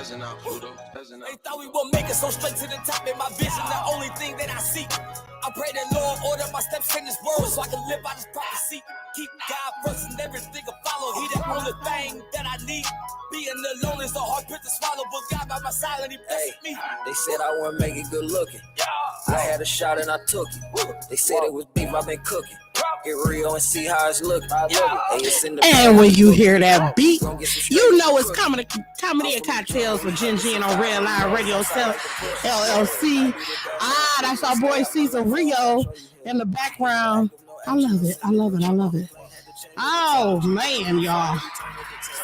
They thought we would make it so straight to the top. In my vision, the only thing that I see. I pray that Lord order my steps in His word so I can live by His prophecy. Keep God first and everything will follow. He the only thing that I need. Being alone is a hard pill to swallow, but God by my side and He blessed me. They said I wouldn't make it good looking. I had a shot and I took it. They said it was beef, I've been cooking. Get real and see how it's looking. And when you hear that beat, you know it's comedy and cocktails with Jen on Red Line Radio LLC. That's our boy Cesar Rio in the background. I love it. Oh man, y'all.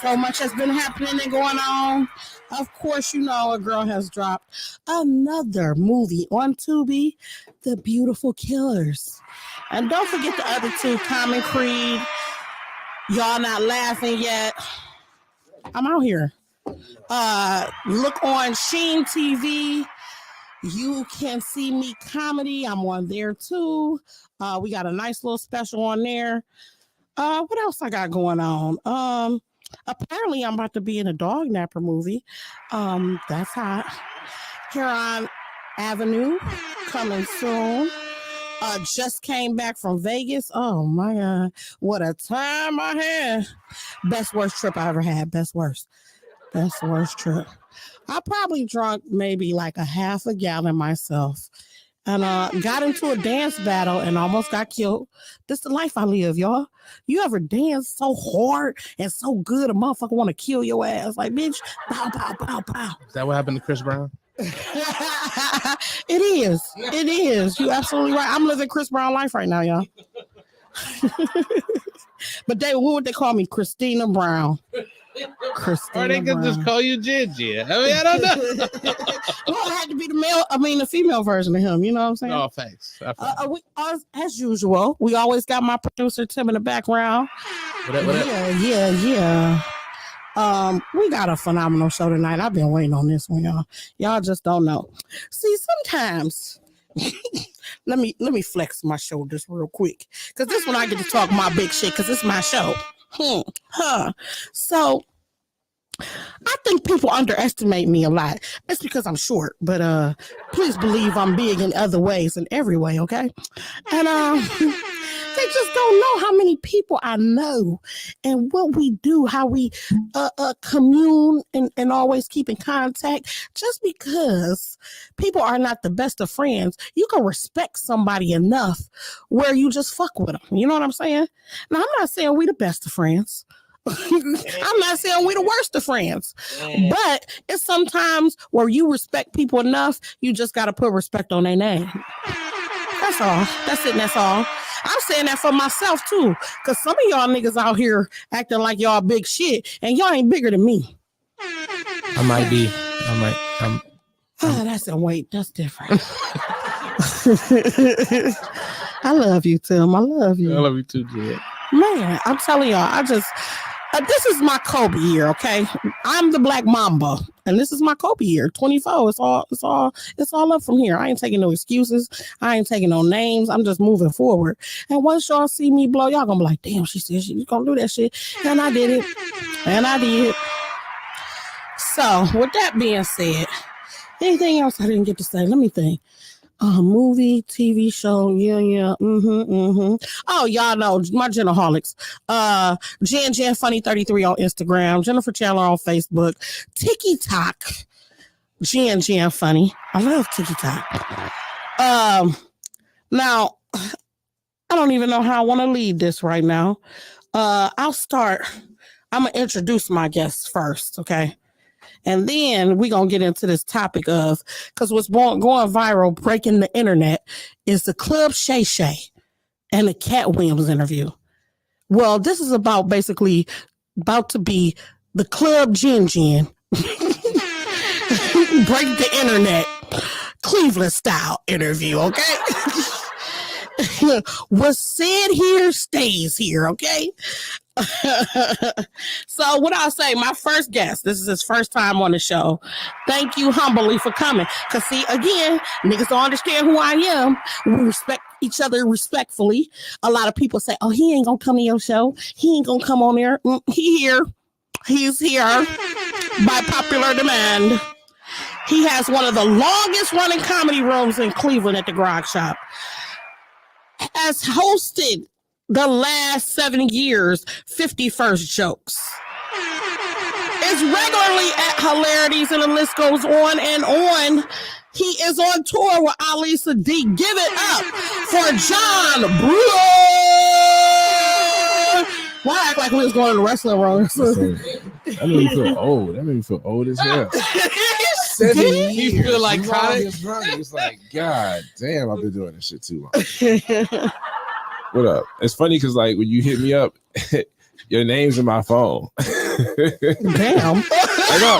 So much has been happening and going on. Of course, you know a girl has dropped another movie on Tubi, The Beautiful Killers. And don't forget the other two, Common Creed. Y'all not laughing yet. I'm out here. Look on Sheen TV. You can see me comedy. I'm on there too. We got a nice little special on there. What else I got going on? Apparently I'm about to be in a Dog Napper movie. That's hot. Huron Avenue coming soon. Just came back from Vegas. Oh my God. What a time I had. Best worst trip I ever had. Best worst trip. I probably drunk maybe like a half a gallon myself. And got into a dance battle and almost got killed. This is the life I live, y'all. You ever dance so hard and so good a motherfucker want to kill your ass? Like, bitch, pow, pow, pow, pow. Is that what happened to Chris Brown? It is. You're absolutely right. I'm living Chris Brown life right now, y'all. But what would they call me? Christina Brown. Or they could just call you Gigi. I mean, I don't know. Well, it had to be the female version of him. You know what I'm saying? Oh, thanks. We, as usual, we always got my producer Tim in the background. Yeah. We got a phenomenal show tonight. I've been waiting on this one, y'all. Y'all just don't know. See, sometimes. let me flex my shoulders real quick, because this one I get to talk my big shit because it's my show. So I think people underestimate me a lot. It's because I'm short, but please believe I'm big in other ways, in every way, okay? And they just don't know how many people I know and what we do, how we commune and always keep in contact. Just because people are not the best of friends, you can respect somebody enough where you just fuck with them. You know what I'm saying? Now, I'm not saying we the best of friends. I'm not saying we the worst of friends, but it's sometimes where you respect people enough, you just got to put respect on their name. That's all. That's it. And that's all. I'm saying that for myself too, because some of y'all niggas out here acting like y'all big shit, and y'all ain't bigger than me. That's a weight. That's different. I love you, Tim. I love you. I love you too, Jed. Man, I'm telling y'all, this is my Kobe year, okay? I'm the Black Mamba, and this is my Kobe year, 24. It's all up from here. I ain't taking no excuses. I ain't taking no names. I'm just moving forward. And once y'all see me blow, y'all gonna be like, damn, she said she's gonna do that shit. And I did it. And I did. So, with that being said, anything else I didn't get to say? Let me think. Movie, TV show, yeah. Oh, y'all know my Genaholics. Jen Funny 33 on Instagram, Jennifer Chandler on Facebook, TikTok, Jen Funny. I love TikTok. Now I don't even know how I want to lead this right now. I'll start. I'm gonna introduce my guests first, okay? And then we're going to get into this topic of, because what's going viral, breaking the internet, is the Club Shay Shay and the Cat Williams interview. Well, this is about to be the Club Jen break the internet, Cleveland style interview, okay? What's said here stays here, okay? So what I'll say, my first guest, this is his first time on the show. Thank you humbly for coming. Because see, again, niggas don't understand who I am. We respect each other respectfully. A lot of people say, oh, he ain't gonna come to your show. He ain't gonna come on there. He's here. by popular demand. He has one of the longest running comedy rooms in Cleveland at the Grog Shop. Has hosted the last 7 years 51st Jokes. Is regularly at Hilarities, and the list goes on and on. He is on tour with Ali Sadiq. Give it up for John Bruton. Why act like we was going to the wrestling room? That made me feel old. That made me feel old as hell. 7 years. You feel like It's like, God damn, I've been doing this shit too long. What up? It's funny because like when you hit me up, your name's in my phone. Damn. I know.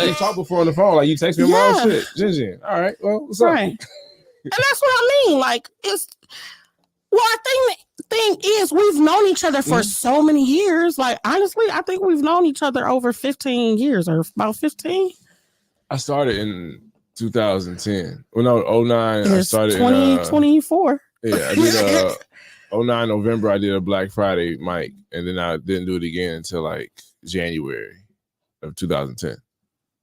We talked before on the phone. Like you text me my own shit. Jin. All right. Well, what's up? Right. And that's what I mean. Like it's. Well, I think the thing is we've known each other for so many years. Like honestly, I think we've known each other over 15 years or about 15. I started in 2010. Well, no, 09. I started 2024. Yeah, I did 09 November. I did a Black Friday mic, and then I didn't do it again until like January of 2010.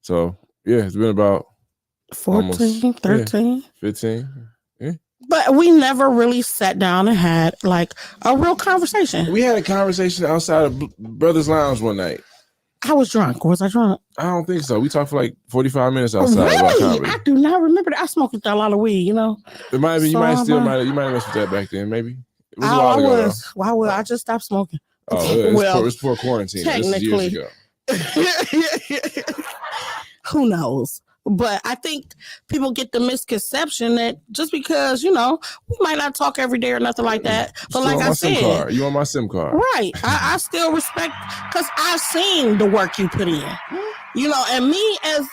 So yeah, it's been about 14, almost, 13, 15. Yeah. But we never really sat down and had like a real conversation. We had a conversation outside of Brothers Lounge one night. I was drunk. Was I drunk? I don't think so. We talked for like 45 minutes outside. Really? I do not remember that. I smoked a lot of weed, you know. It might be. You might have messed with that back then, maybe. It was a while ago. Why would I just stop smoking? Oh, yeah, well, it's before quarantine. Technically. This is years ago. Who knows? But I think people get the misconception that just because, you know, we might not talk every day or nothing like that. But like I said, you on my SIM card. Right. I still respect because I've seen the work you put in. You know, and me I'm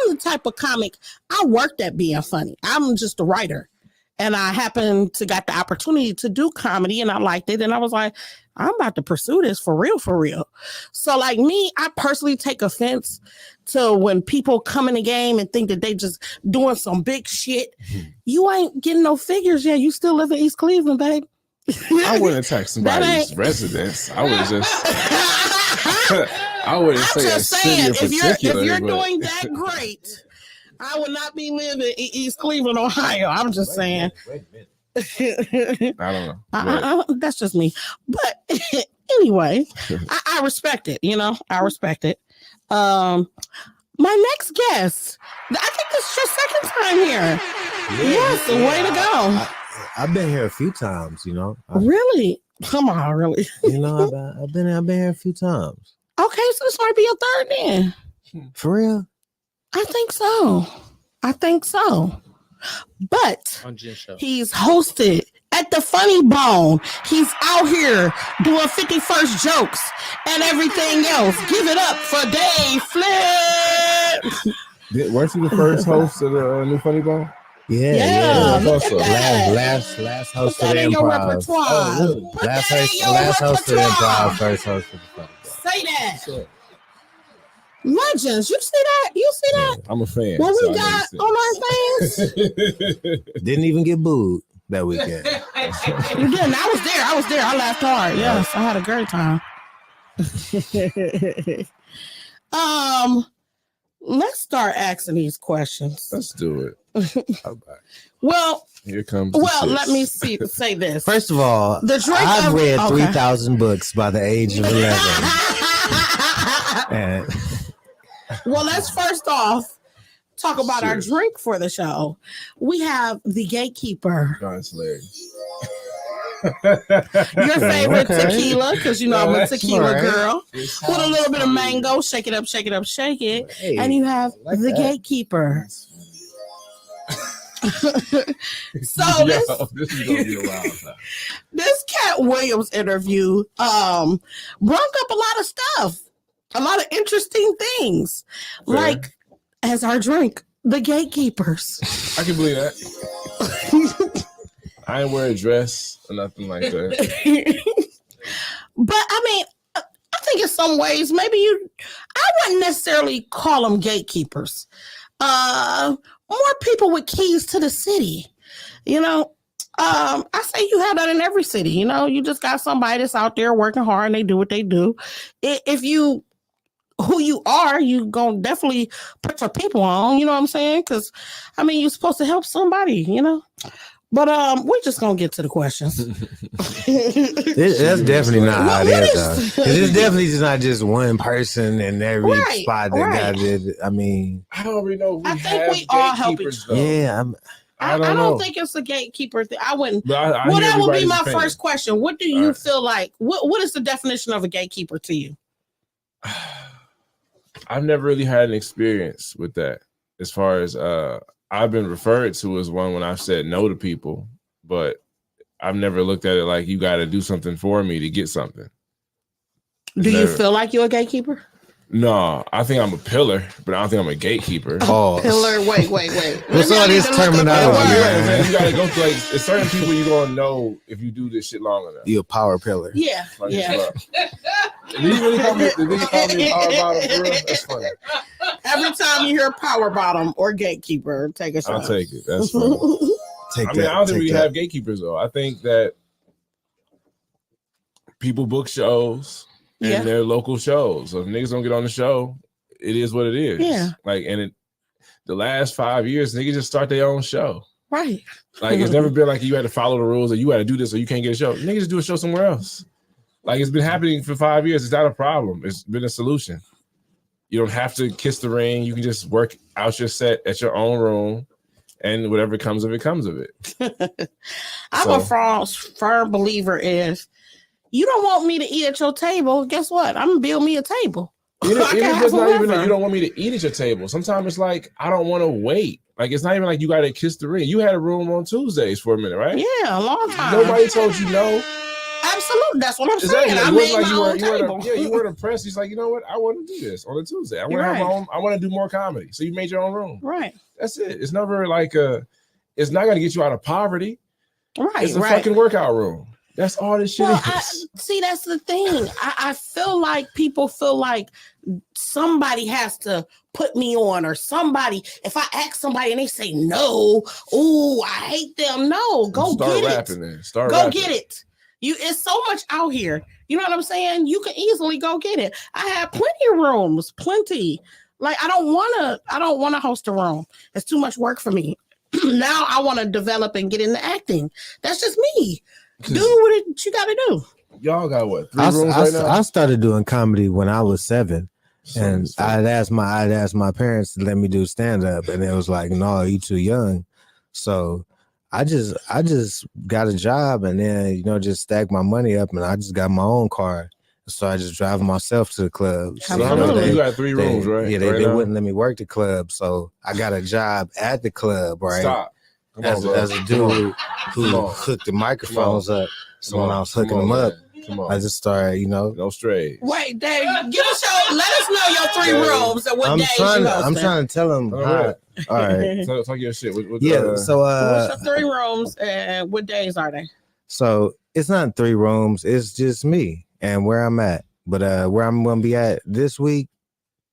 the type of comic, I worked at being funny. I'm just a writer. And I happened to got the opportunity to do comedy and I liked it. And I was like, I'm about to pursue this for real, for real. So like me, I personally take offense to when people come in the game and think that they just doing some big shit. You ain't getting no figures yet. You still live in East Cleveland, babe. I wouldn't attack somebody's residence. I would just... I wouldn't say a city in particular. If you're doing that great... I would not be living in East Cleveland, Ohio. I'm just saying. Wait a minute. I don't know. That's just me. But anyway, I respect it. You know, I respect it. My next guest, I think this is your second time here. Yes, way to go. I've been here a few times. You know. Really? Come on, really? You know, I've been here a few times. Okay, so this might be your third then. For real? I think so. But he's hosted at the Funny Bone. He's out here doing 51st Jokes and everything else. Give it up for Dave Flint. Weren't you the first host of the new Funny Bone? Yeah. Look at that. Last host of the in your Improv. repertoire. Oh, really? Last host of the Improv, first host of the Funny Bone. Say that. Sure. Legends, you see that? Yeah, I'm a fan. What we got on our fans? Didn't even get booed that weekend. You didn't. I was there. I laughed hard. Yes, I had a great time. Let's start asking these questions. Let's do it. Well, here comes. Let me say this. First of all, I've read 3,000 books by the age of 11. Well, let's first off talk about our drink for the show. We have the Gatekeeper. That's hilarious. Your favorite tequila, because you know I'm a tequila girl. With a little bit of mango, shake it up, shake it up, shake it. Hey, and you have the Gatekeeper. So this is gonna be a wild time. This Cat Williams interview brought up a lot of stuff. A lot of interesting things, like as our drink, the Gatekeepers. I can believe that. I ain't wear a dress or nothing like that. But I mean, I think in some ways, I wouldn't necessarily call them gatekeepers. More people with keys to the city. You know, I say you have that in every city. You know, you just got somebody that's out there working hard and they do what they do. If you who you are, you gonna definitely put your people on. You know what I'm saying? Because I mean, you're supposed to help somebody. You know. But we're just gonna get to the questions. That's definitely not how it is, though. Because it's definitely just not just one person in every spot that got it. I mean, I don't really know. I think we all help each other. Yeah, I don't think it's a gatekeeper thing. I wouldn't. Well, that would be my first question. What do you feel like? What is the definition of a gatekeeper to you? I've never really had an experience with that. As far as I've been referred to as one when I've said no to people, but I've never looked at it like you got to do something for me to get something. Do you feel like you're a gatekeeper? No, I think I'm a pillar, but I don't think I'm a gatekeeper. Oh, pillar. Wait. What's all this terminology? You got to go through. Like, it's certain people you gonna know if you do this shit long enough. You're a power pillar. Yeah, like, Did you really call me a power bottom? For real? That's funny. Every time you hear power bottom or gatekeeper, take a shot. I'll take it. That's funny. I don't think we have gatekeepers though. I think that people book shows. And their local shows. So if niggas don't get on the show, it is what it is. Yeah. Like, and the last 5 years, niggas just start their own show. Right. Like, it's never been like you had to follow the rules or you had to do this or you can't get a show. Niggas just do a show somewhere else. Like, it's been happening for 5 years. It's not a problem. It's been a solution. You don't have to kiss the ring. You can just work out your set at your own room. And whatever comes of it, comes of it. I'm a firm believer is, you don't want me to eat at your table. Guess what? I'm gonna build me a table. Even if it's not even that you don't want me to eat at your table. Sometimes it's like I don't want to wait. Like it's not even like you got to kiss the ring. You had a room on Tuesdays for a minute, right? Yeah, a long time. Nobody told you no. Absolutely, that's what I'm saying. I made my own table. You weren't impressed. He's like, you know what? I want to do this on a Tuesday. I want to have my own. I want to do more comedy. So you made your own room. Right. That's it. It's never like it's not going to get you out of poverty. Right. It's a fucking workout room. That's all this shit is. See, that's the thing. I feel like people feel like somebody has to put me on or somebody. If I ask somebody and they say no, oh, I hate them. No, go get it. Then. Get it. It's so much out here. You know what I'm saying? You can easily go get it. I have plenty of rooms, plenty. Like I don't want to host a room. It's too much work for me. Now I want to develop and get into acting. That's just me. Do what you got to do. Y'all got what? 3 rooms right now? I started doing comedy when I was 7, and I'd asked my parents to let me do stand up, and it was like, no, you too young. So I just got a job, and then just stacked my money up, and I just got my own car. So I just drive myself to the club. So you got 3 rooms, right? Yeah, they wouldn't let me work the club, so I got a job at the club, right? Stop. As a dude who hooked the microphones up. So when I was hooking them up, I just started, No straight. Wait, Dave, let us know your 3 rooms and what days I'm trying to tell them. All right. Talk your shit. So what's your 3 rooms and what days are they? So it's not 3 rooms. It's just me and where I'm at. But where I'm going to be at this week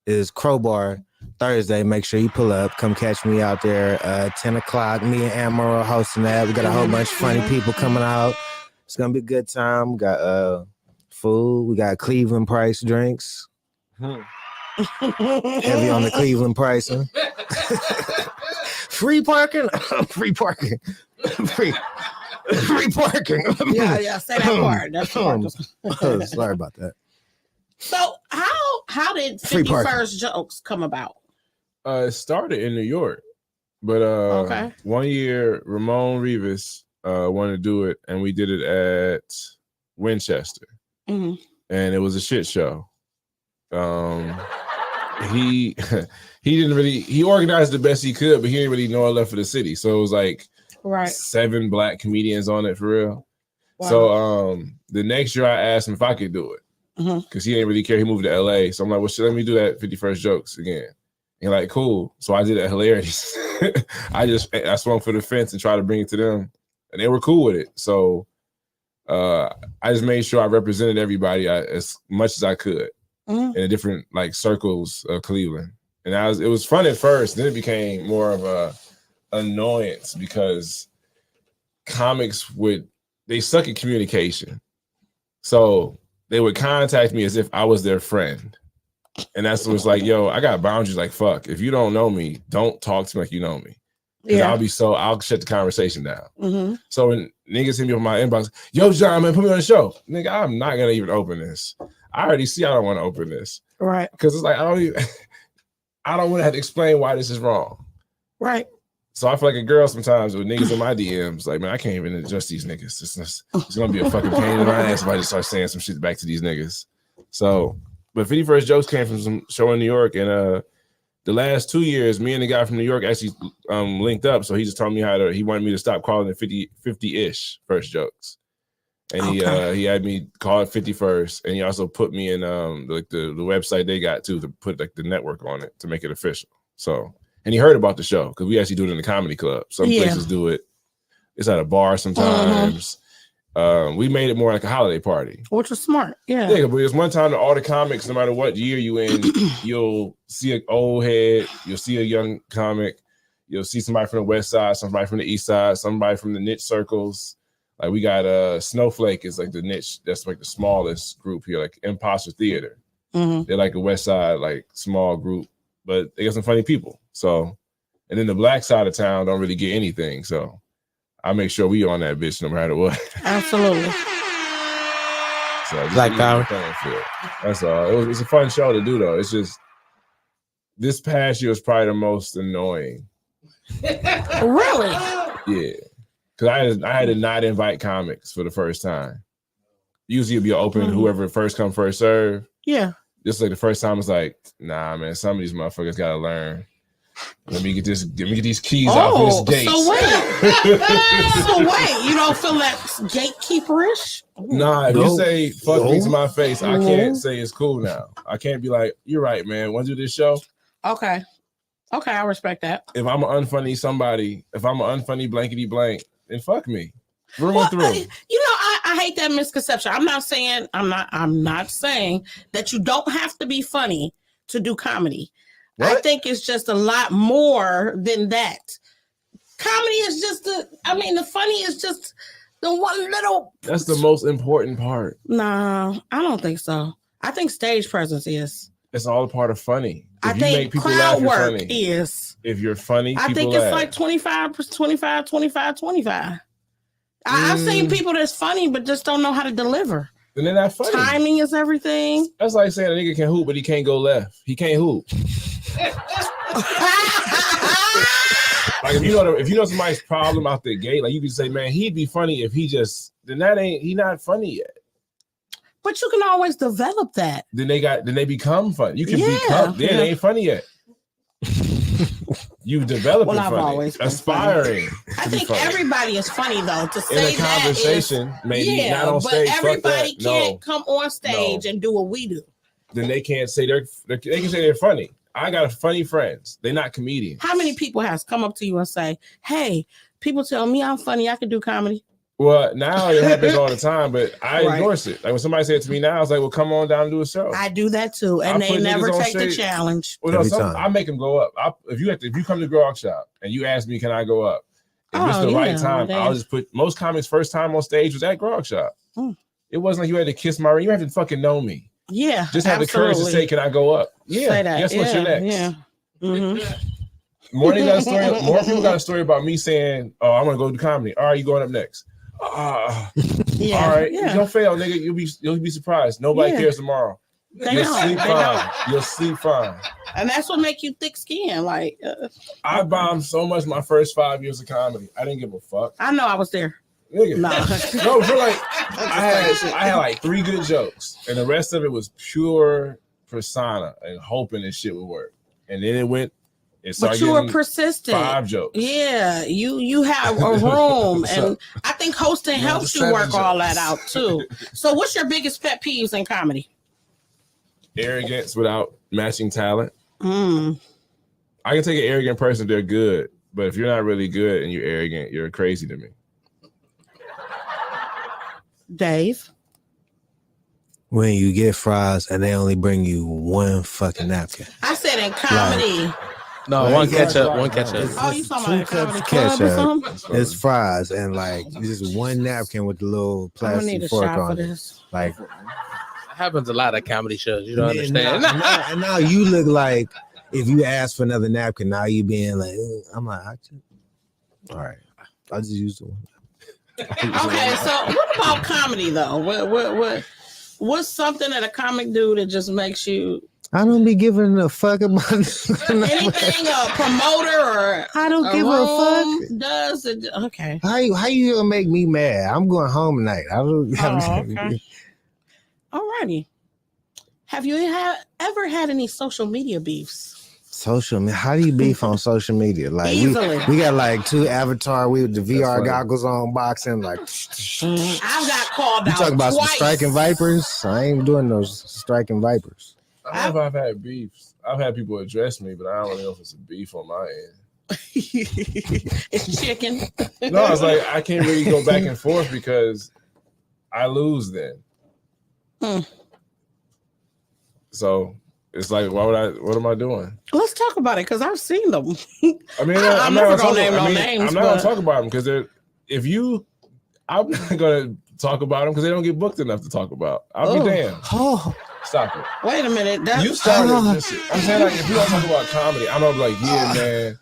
is Crowbar. Thursday, make sure you pull up. Come catch me out there. 10 o'clock. Me and Amaral hosting that. We got a whole bunch of funny people coming out. It's gonna be a good time. We got food. We got Cleveland price drinks. Heavy on the Cleveland pricing. Free parking. Free parking. Free parking. Yeah. Say that part. That's part. Sorry about that. So how did 50 First Jokes come about? It started in New York, but 1 year Ramon Rivas wanted to do it, and we did it at Winchester, and it was a shit show. He didn't really, he organized the best he could, but he didn't really know enough for the city, so it was like 7 black comedians on it for real. Wow. So the next year I asked him if I could do it. Because he didn't really care. He moved to LA. So I'm like, well, let me do that 51st Jokes again. And like, cool. So I did that hilarities. I swung for the fence and tried to bring it to them. And they were cool with it. So I just made sure I represented everybody as much as I could in the different like circles of Cleveland. And it was fun at first. Then it became more of a annoyance because comics they suck at communication. So they would contact me as if I was their friend. And that's what's like, yo, I got boundaries. Like, fuck, if you don't know me, don't talk to me like you know me. Yeah. I'll shut the conversation down. Mm-hmm. So when niggas hit me on my inbox, yo, John, man, put me on the show. Nigga, I'm not gonna even open this. I already see I don't want to open this. Right. Because it's like I don't want to have to explain why this is wrong. Right. So I feel like a girl sometimes with niggas in my DMs, like, man, I can't even adjust these niggas. It's gonna be a fucking pain in my ass if I just start saying some shit back to these niggas. So, but 51st Jokes came from some show in New York, and the last 2 years, me and the guy from New York actually linked up. So he just told me he wanted me to stop calling it 50-ish First Jokes. And he had me call it 51st. And he also put me in like the website they got to put like the network on it to make it official. So, and he heard about the show because we actually do it in the comedy club. Some places do it. It's at a bar sometimes. We made it more like a holiday party, which was smart. Yeah, but there's one time that all the comics, no matter what year you in, you'll see an old head, you'll see a young comic, you'll see somebody from the West Side, somebody from the East Side, somebody from the niche circles. Like we got Snowflake is like the niche, that's like the smallest group here, like Imposter Theater. Mm-hmm. They're like a West Side like small group, but they got some funny people. So, and then the Black side of town don't really get anything. So I make sure we on that bitch no matter what. Absolutely. So Black Power. That's all. It was a fun show to do though. It's just this past year was probably the most annoying. Really? Yeah. Because I had to not invite comics for the first time. Usually it'd be open whoever first come, first serve. Yeah. Just like the first time it's like, nah, man, some of these motherfuckers gotta learn. Let me get these keys off of this gate. So wait, you don't feel that gatekeeperish? Nah, if you say fuck me to my face, I can't say it's cool now. I can't be like, you're right, man. Want to do this show? Okay, I respect that. If I'm an unfunny somebody, if I'm an unfunny blankety blank, then fuck me. Through and through. I hate that misconception. I'm not saying that you don't have to be funny to do comedy. What? I think it's just a lot more than that. Comedy is just the funny is just the one little. That's the most important part. No, I don't think so. I think stage presence is. It's all a part of funny. I think crowd work is. If you're funny, I think it's like 25. I've seen people that's funny but just don't know how to deliver. And they're not funny. Timing is everything. That's like saying a nigga can hoop, but he can't go left. He can't hoop. Like if you know somebody's problem out the gate, like you can say, man, he'd be funny if he not funny yet. But you can always develop that. Then they become funny. You can become. They ain't funny yet. You develop it. I've always aspiring. I think everybody is funny though. To say in a conversation, maybe not on stage. But everybody can't come on stage and do what we do. Then they can't say they can say they're funny. I got funny friends. They're not comedians. How many people has come up to you and say, "Hey, people tell me I'm funny. I can do comedy." Well, now it happens all the time, but I endorse it. Like when somebody said it to me now, I was like, well, come on down and do a show. I do that too. And they never take the challenge. Well, no, I make them go up. If you come to Grog Shop and you ask me, can I go up? If it's the right time, I'll just put most comics' first time on stage was at Grog Shop. It wasn't like you had to kiss my ring. You had to fucking know me. Yeah. Just have the courage to say, can I go up? Yeah. Say that. Guess what's your next? Yeah. Mm-hmm. More people got a story about me saying, oh, I'm going to go do comedy. All right, you going up next. All right, don't fail, nigga. You'll be surprised. Nobody cares tomorrow. You'll sleep fine. And that's what make you thick skin. Like I bombed so much my first 5 years of comedy. I didn't give a fuck. I know I was there. Nigga. No, for like I had like 3 good jokes, and the rest of it was pure persona and hoping this shit would work. And then it went. But you were persistent. 5 jokes. Yeah, you have a room, and I think hosting helps you work all that out too. So, what's your biggest pet peeves in comedy? Arrogance without matching talent. I can take an arrogant person if they're good, but if you're not really good and you're arrogant, you're crazy to me. Dave? When you get fries and they only bring you one fucking napkin. I said in comedy. No, one ketchup. Oh, you talking about comedy club or something? It's fries and like just one napkin with the little plastic fork on it. Like happens a lot at comedy shows. You don't understand. And now you look like if you ask for another napkin, now you being like, I'm like, all right, I'll just use the one. Okay, so what about comedy though? What's something that a comic do that just makes you? I don't be giving a fuck about anything a promoter or I don't give a fuck. Does it? Okay. How you gonna make me mad? I'm going home tonight. I don't. Okay. Alrighty. Have you ever had any social media beefs? Social media. How do you beef on social media? Like easily. We got like 2 avatar. We with the VR goggles on, boxing. Like I've got called you out. talking about twice. some striking vipers? I ain't doing those striking vipers. I don't know if I've had beefs. I've had people address me, but I don't know if it's a beef on my end. It's chicken. No, it's like I can't really go back and forth because I lose then. So it's like, what am I doing? Let's talk about it because I've seen them. I mean, I'm never gonna name no names. I'm not gonna talk about them because I'm not gonna talk about them because they don't get booked enough to talk about. I'll be damned. Stop it. Wait a minute. You started this shit. I'm saying, like, if you don't talk about comedy, I'm gonna be like, yeah, man,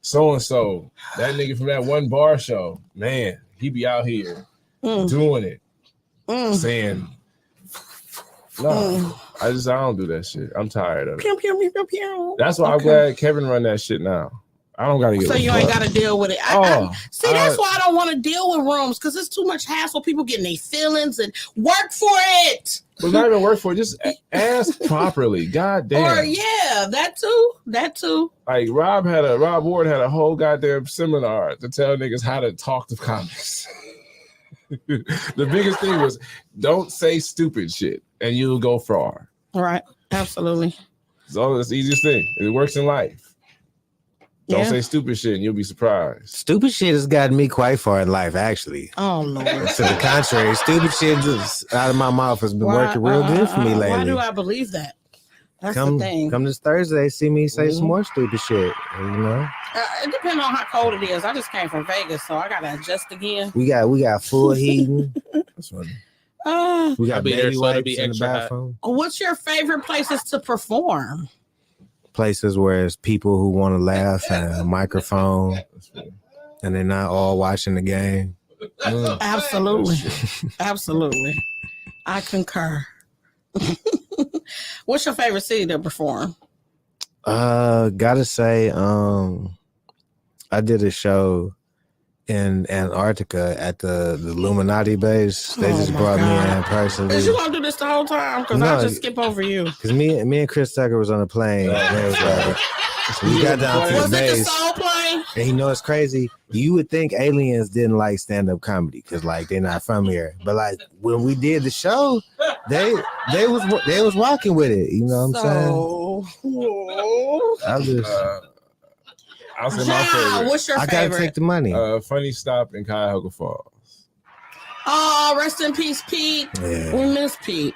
so and so, that nigga from that one bar show, man, he be out here doing it, saying, no, I don't do that shit. I'm tired of it. Pew, pew, pew, pew, pew. That's why I'm glad Kevin run that shit now. I don't gotta get. So you ain't gotta deal with it. That's why I don't want to deal with rooms because it's too much hassle. People getting their feelings and work for it. But not even work for it. Just ask properly. God damn. Or that too. Like Rob Ward had a whole goddamn seminar to tell niggas how to talk to comics. The biggest thing was don't say stupid shit and you'll go far. Right. Absolutely. So that's the easiest thing. It works in life. Don't say stupid shit and you'll be surprised. Stupid shit has gotten me quite far in life, actually. Oh, Lord. To the contrary, stupid shit just out of my mouth has been working real good for me lately. Why do I believe that? That's the thing. Come this Thursday, see me say some more stupid shit, you know? It depends on how cold it is. I just came from Vegas, so I got to adjust again. We got full heating. That's funny. We got baby wipes in the bathroom. What's your favorite places to perform? Places where it's people who want to laugh and a microphone and they're not all watching the game. Absolutely. Absolutely. I concur. What's your favorite city to perform? Gotta say, I did a show in Antarctica at the Illuminati base. They just brought me in personally. Is you gonna do this the whole time? Because I'll just skip over you. Because me and Chris Tucker was on a plane. So we got down to the base. Was it the soul plane? And you know it's crazy. You would think aliens didn't like stand-up comedy because like they're not from here. But like when we did the show, they was rocking with it. You know what I'm saying? I'm just. I'll say my favorite. What's your favorite? I gotta take the money. Funny Stop in Cuyahoga Falls. Oh, rest in peace, Pete. Yeah. We miss Pete.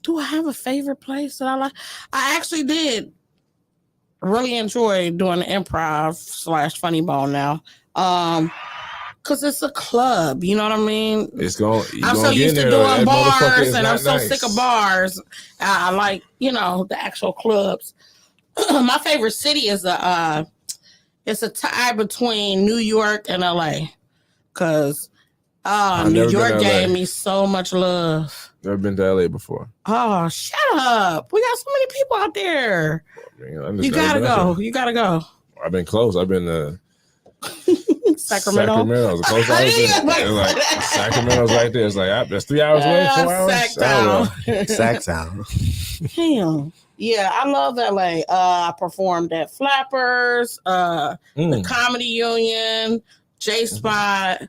Do I have a favorite place that I like? I actually did really enjoy doing the improv / funny bone now. Because it's a club, you know what I mean? I'm so used to doing bars and I'm so sick of bars. I like, the actual clubs. My favorite city is it's a tie between New York and LA. Because New York gave me so much love. Never been to LA before. Oh, shut up. We got so many people out there. You gotta go. You gotta go. I've been close. I've been to Sacramento. Sacramento's the closest I was been. Sacramento's right there. It's like that's 3 hours away, 4 hours. Sacktown. Damn. Yeah, I love LA. I performed at Flappers, the Comedy Union, J Spot.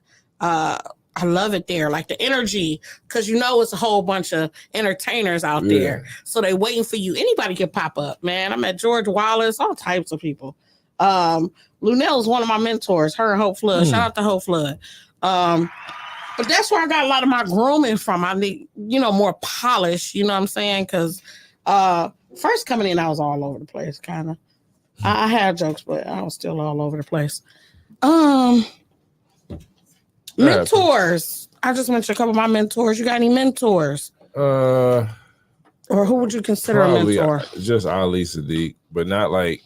I love it there, like the energy, because it's a whole bunch of entertainers out there. So they waiting for you. Anybody can pop up, man. I met George Wallace, all types of people. Lunell is one of my mentors, her and Hope Flood. Shout out to Hope Flood. But that's where I got a lot of my grooming from. I need, more polish, you know what I'm saying? Because first coming in, I was all over the place, kind of. I had jokes, but I was still all over the place. Mentors. I just mentioned a couple of my mentors. You got any mentors? Or who would you consider a mentor? Just Ali Sadiq, but not like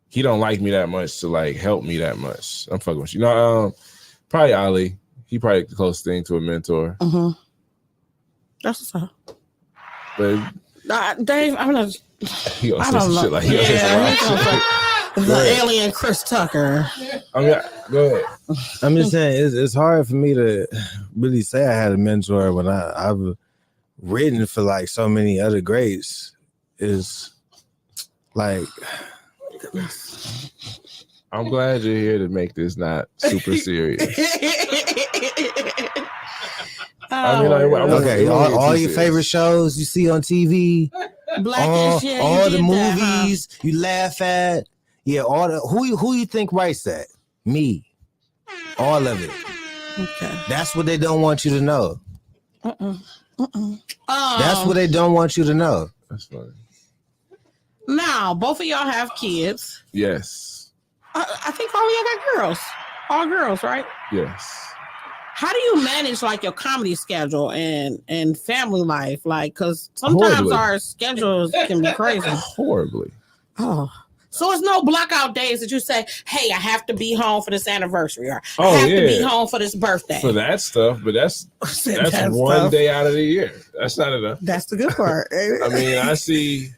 he don't like me that much to like help me that much. I'm fucking with you. No, probably Ali. He probably the closest thing to a mentor. Mm-hmm. That's what's up. But Dave, I'm not. He gonna say some shit like the alien Chris Tucker. Go ahead. I'm just saying it's hard for me to really say I had a mentor when I've written for like so many other greats. Is like. I'm glad you're here to make this not super serious. Okay, all your favorite shows you see on TV, all the movies you laugh at, all the who you think writes that? Me, all of it. Okay, that's what they don't want you to know. That's what they don't want you to know. That's funny. Now, both of y'all have kids. Yes. I think all of y'all got girls. All girls, right? Yes. How do you manage like your comedy schedule and family life? Like, because sometimes our schedules can be crazy. Horribly. Oh. So it's no blackout days that you say, hey, I have to be home for this anniversry, or I have to be home for this birthday. For that stuff, but that's one day out of the year. That's not enough. That's the good part. I mean, I see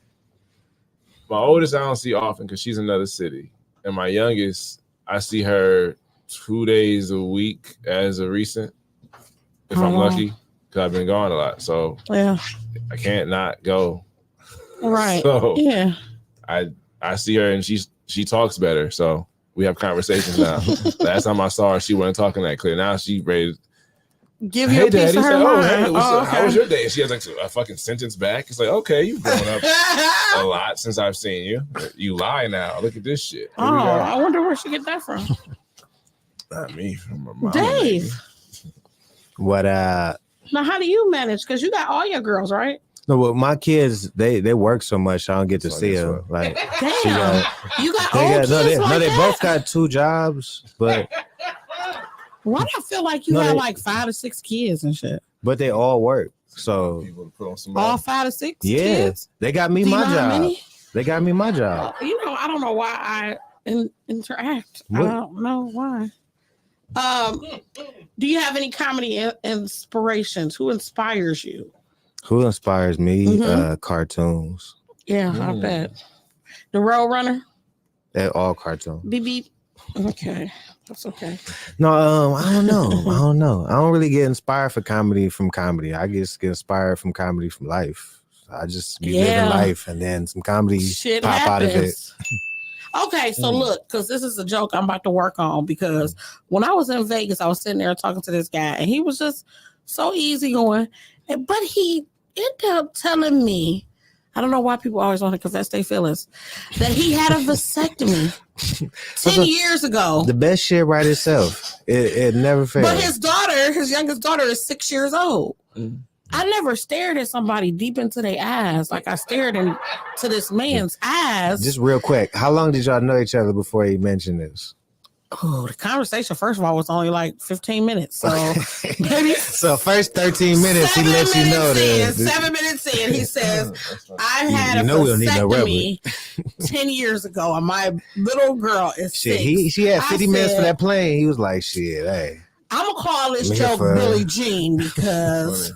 my oldest I don't see often because she's in another city. And my youngest, I see her 2 days a week as a recent, if I'm lucky, because I've been gone a lot. So I can't not go. Right. So I see her and she talks better. So we have conversations now. Last time I saw her, she wasn't talking that clear. Now she ready to give you a piece of her mind. How was your day? And she has like a fucking sentence back. It's like, okay, you've grown up a lot since I've seen you. You lie now. Look at this shit. I wonder where she get that from. Not me, from my mom. Dave. Maybe. What Now how do you manage? Because you got all your girls, right? No, well, my kids they work so much I don't get to see them. Like, damn, you got kids they that? both got 2 jobs, but why do I feel like you have like 5 to 6 kids and shit? But they all work, so all 5 to 6. Yeah, kids? They got me my job. They got me my job. I don't know why I interact. What? I don't know why. Do you have any comedy inspirations? Who inspires you? Who inspires me? Cartoons. Yeah, I bet. The Road Runner? They're all cartoons. BB. Okay. That's okay. No, I don't know. I don't really get inspired for comedy from comedy. I just get inspired from comedy from life. I just be living life and then some comedy pop out of it. Okay, so look, because this is a joke I'm about to work on, because when I was in Vegas, I was sitting there talking to this guy and he was just so easygoing. But he ended up telling me, I don't know why people always want to confess their feelings, that he had a vasectomy 10 years ago. The best shit right itself. It never fails. But his youngest daughter is 6 years old. I never stared at somebody deep into their eyes like I stared into this man's eyes. Just real quick, how long did y'all know each other before he mentioned this? Oh, the conversation, first of all, was only like 15 minutes. So maybe. So first 13 minutes, he lets you know that. 7 minutes in, he says, I had a vasectomy 10 years ago, and my little girl is 6. She had 50 minutes for that plane. He was like, shit, hey. I'm going to call this joke Billie Jean because...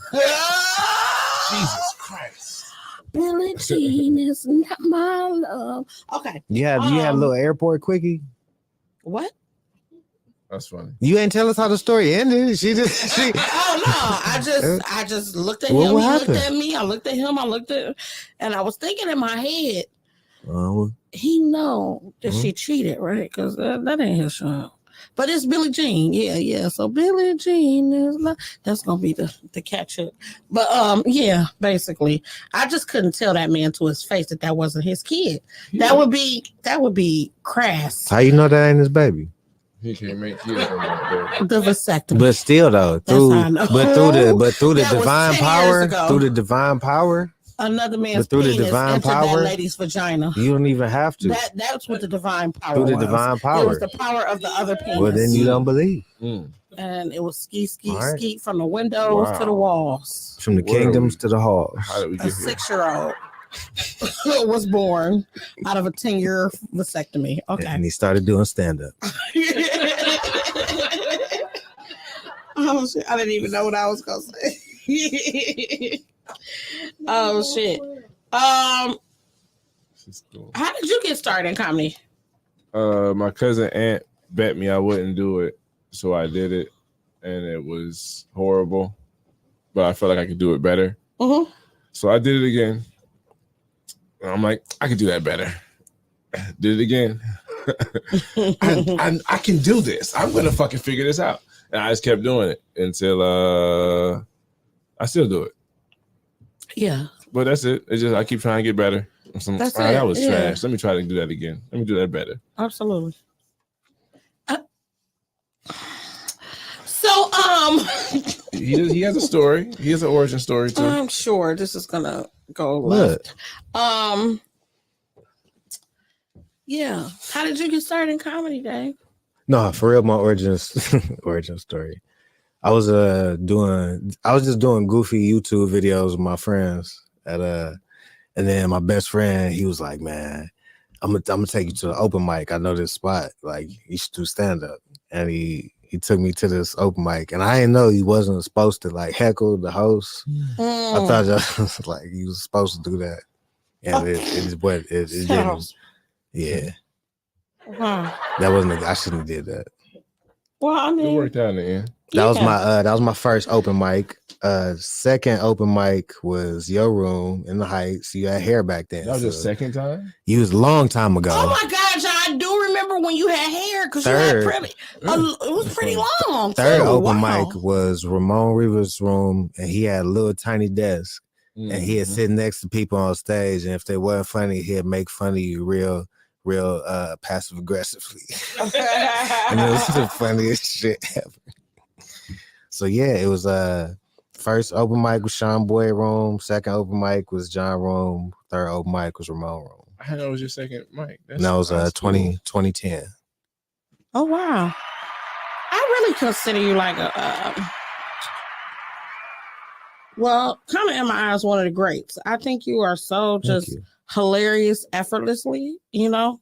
Jesus Christ. Billie Jean is not my love. Okay. You had a little airport quickie? What? That's funny. You ain't tell us how the story ended. She Oh no! I just looked at him. He looked at me. I looked at him. And I was thinking in my head. He know that she cheated, right? Because that ain't his show. But it's Billie Jean. Yeah. So Billie Jean is that's gonna be the catch up. But basically, I just couldn't tell that man to his face that wasn't his kid. Yeah. That would be crass. How you know that ain't his baby? He can't make kids. The vasectomy. But still though, through the divine power. Another man's penis into that lady's vagina. You don't even have to. That's what the divine power was. Through the divine power. It was the power of the other penis. Well, then you don't believe. And it was skeet from the windows to the walls. From the kingdoms to the halls. How did we get A 6-year-old was born out of a 10-year vasectomy. Okay. And he started doing stand-up. Oh, shit. I didn't even know what I was going to say. Oh, shit. How did you get started in comedy? My cousin Aunt bet me I wouldn't do it, so I did it, and it was horrible. But I felt like I could do it better, so I did it again. And I'm like, I could do that better. Did it again. I can do this. I'm gonna fucking figure this out, and I just kept doing it until I still do it. Yeah, but that's it. It's just I keep trying to get better. That was trash. Let me try to do that again. Let me do that better. Absolutely. So, he has a story. He has an origin story too. I'm sure this is gonna go left. Yeah. How did you get started in comedy, Dave? No, for real, my origin story. I was just doing goofy YouTube videos with my friends and then my best friend, he was like, man, I'm gonna take you to the open mic. I know this spot. Like, you should do stand-up. And he took me to this open mic. And I didn't know he wasn't supposed to like heckle the host. I thought that was like he was supposed to do that. And it didn't. Yeah. That wasn't I shouldn't have did that. Well, I mean, it worked out in the end. That was my first open mic. Second open mic was your room in the Heights. You had hair back then. That was your second time? You was a long time ago. Oh my gosh, I do remember when you had hair because you had pretty. It was pretty long. Third open mic was Ramon Rivas' room, and he had a little tiny desk, and he'd sit next to people on stage, and if they weren't funny, he'd make fun of you real passive aggressively. And it was the funniest shit ever. So yeah, it was first open mic was Sean Boyd room, second open mic was John room, third open mic was Ramon room. I know it was your second mic. And that was 2010. Oh wow. I really consider you like well, kind of in my eyes, one of the greats. I think you are so just hilarious effortlessly, you know?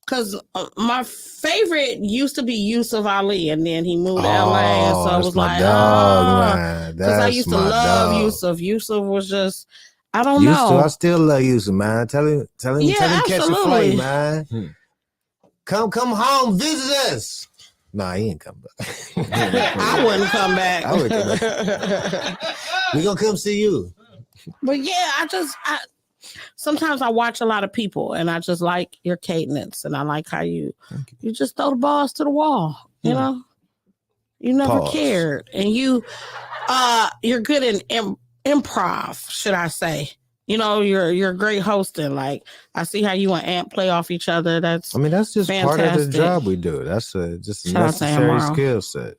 Because my favorite used to be Yusuf Ali, and then he moved to LA, and so it was like, because I used to love Yusuf. Yusuf was just, I don't know. I still love Yusuf, man. Tell him catch a flight, man. Come home, visit us. Nah, he ain't come back. I wouldn't come back. I would come back. We gonna come see you. But yeah, I sometimes I watch a lot of people, and I just like your cadence, and I like how you just throw the balls to the wall. You know, you never cared, and you're good in improv, should I say? You know, you're great hosting. Like, I see how you and Ant play off each other. That's just fantastic. Part of the job we do. That's just a necessary skill set.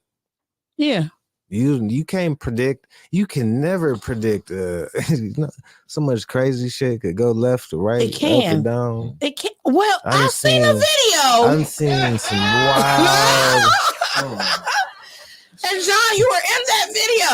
Yeah. You can't predict. You can never predict. So much crazy shit could go left or right, it can. Up and down. It can. Well, I've seen a video. I've seen some wild. And John, you were in that video.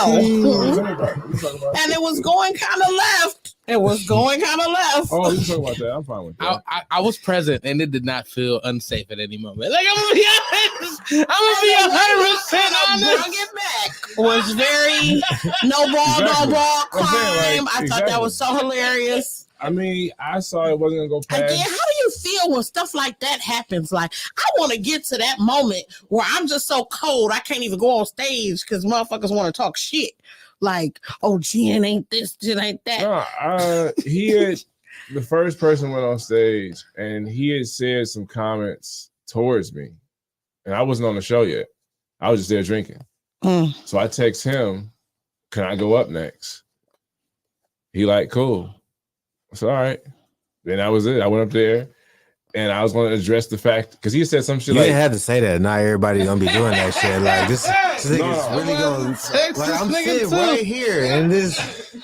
And it was going kind of left. It was going kind of left. Oh, you talk about that. I'm fine with that. I was present, and it did not feel unsafe at any moment. Like, I'm going to be honest. I'm going to be 100% honest. Bring it back. Was very no ball crime. I thought that was so hilarious. I mean, I saw it wasn't going to go past. Again, how do you feel when stuff like that happens? Like, I want to get to that moment where I'm just so cold, I can't even go on stage because motherfuckers want to talk shit. Like, oh, Jen ain't this, Jen ain't that. No, he had, the first person went on stage, and he had said some comments towards me. And I wasn't on the show yet. I was just there drinking. So I text him, can I go up next? He like, cool. So, all right. Then that was it. I went up there, and I was going to address the fact, because he said some shit you didn't have to say that. Not everybody going to be doing that shit. Like, this nigga's really going to, like, I'm sitting right here, and this,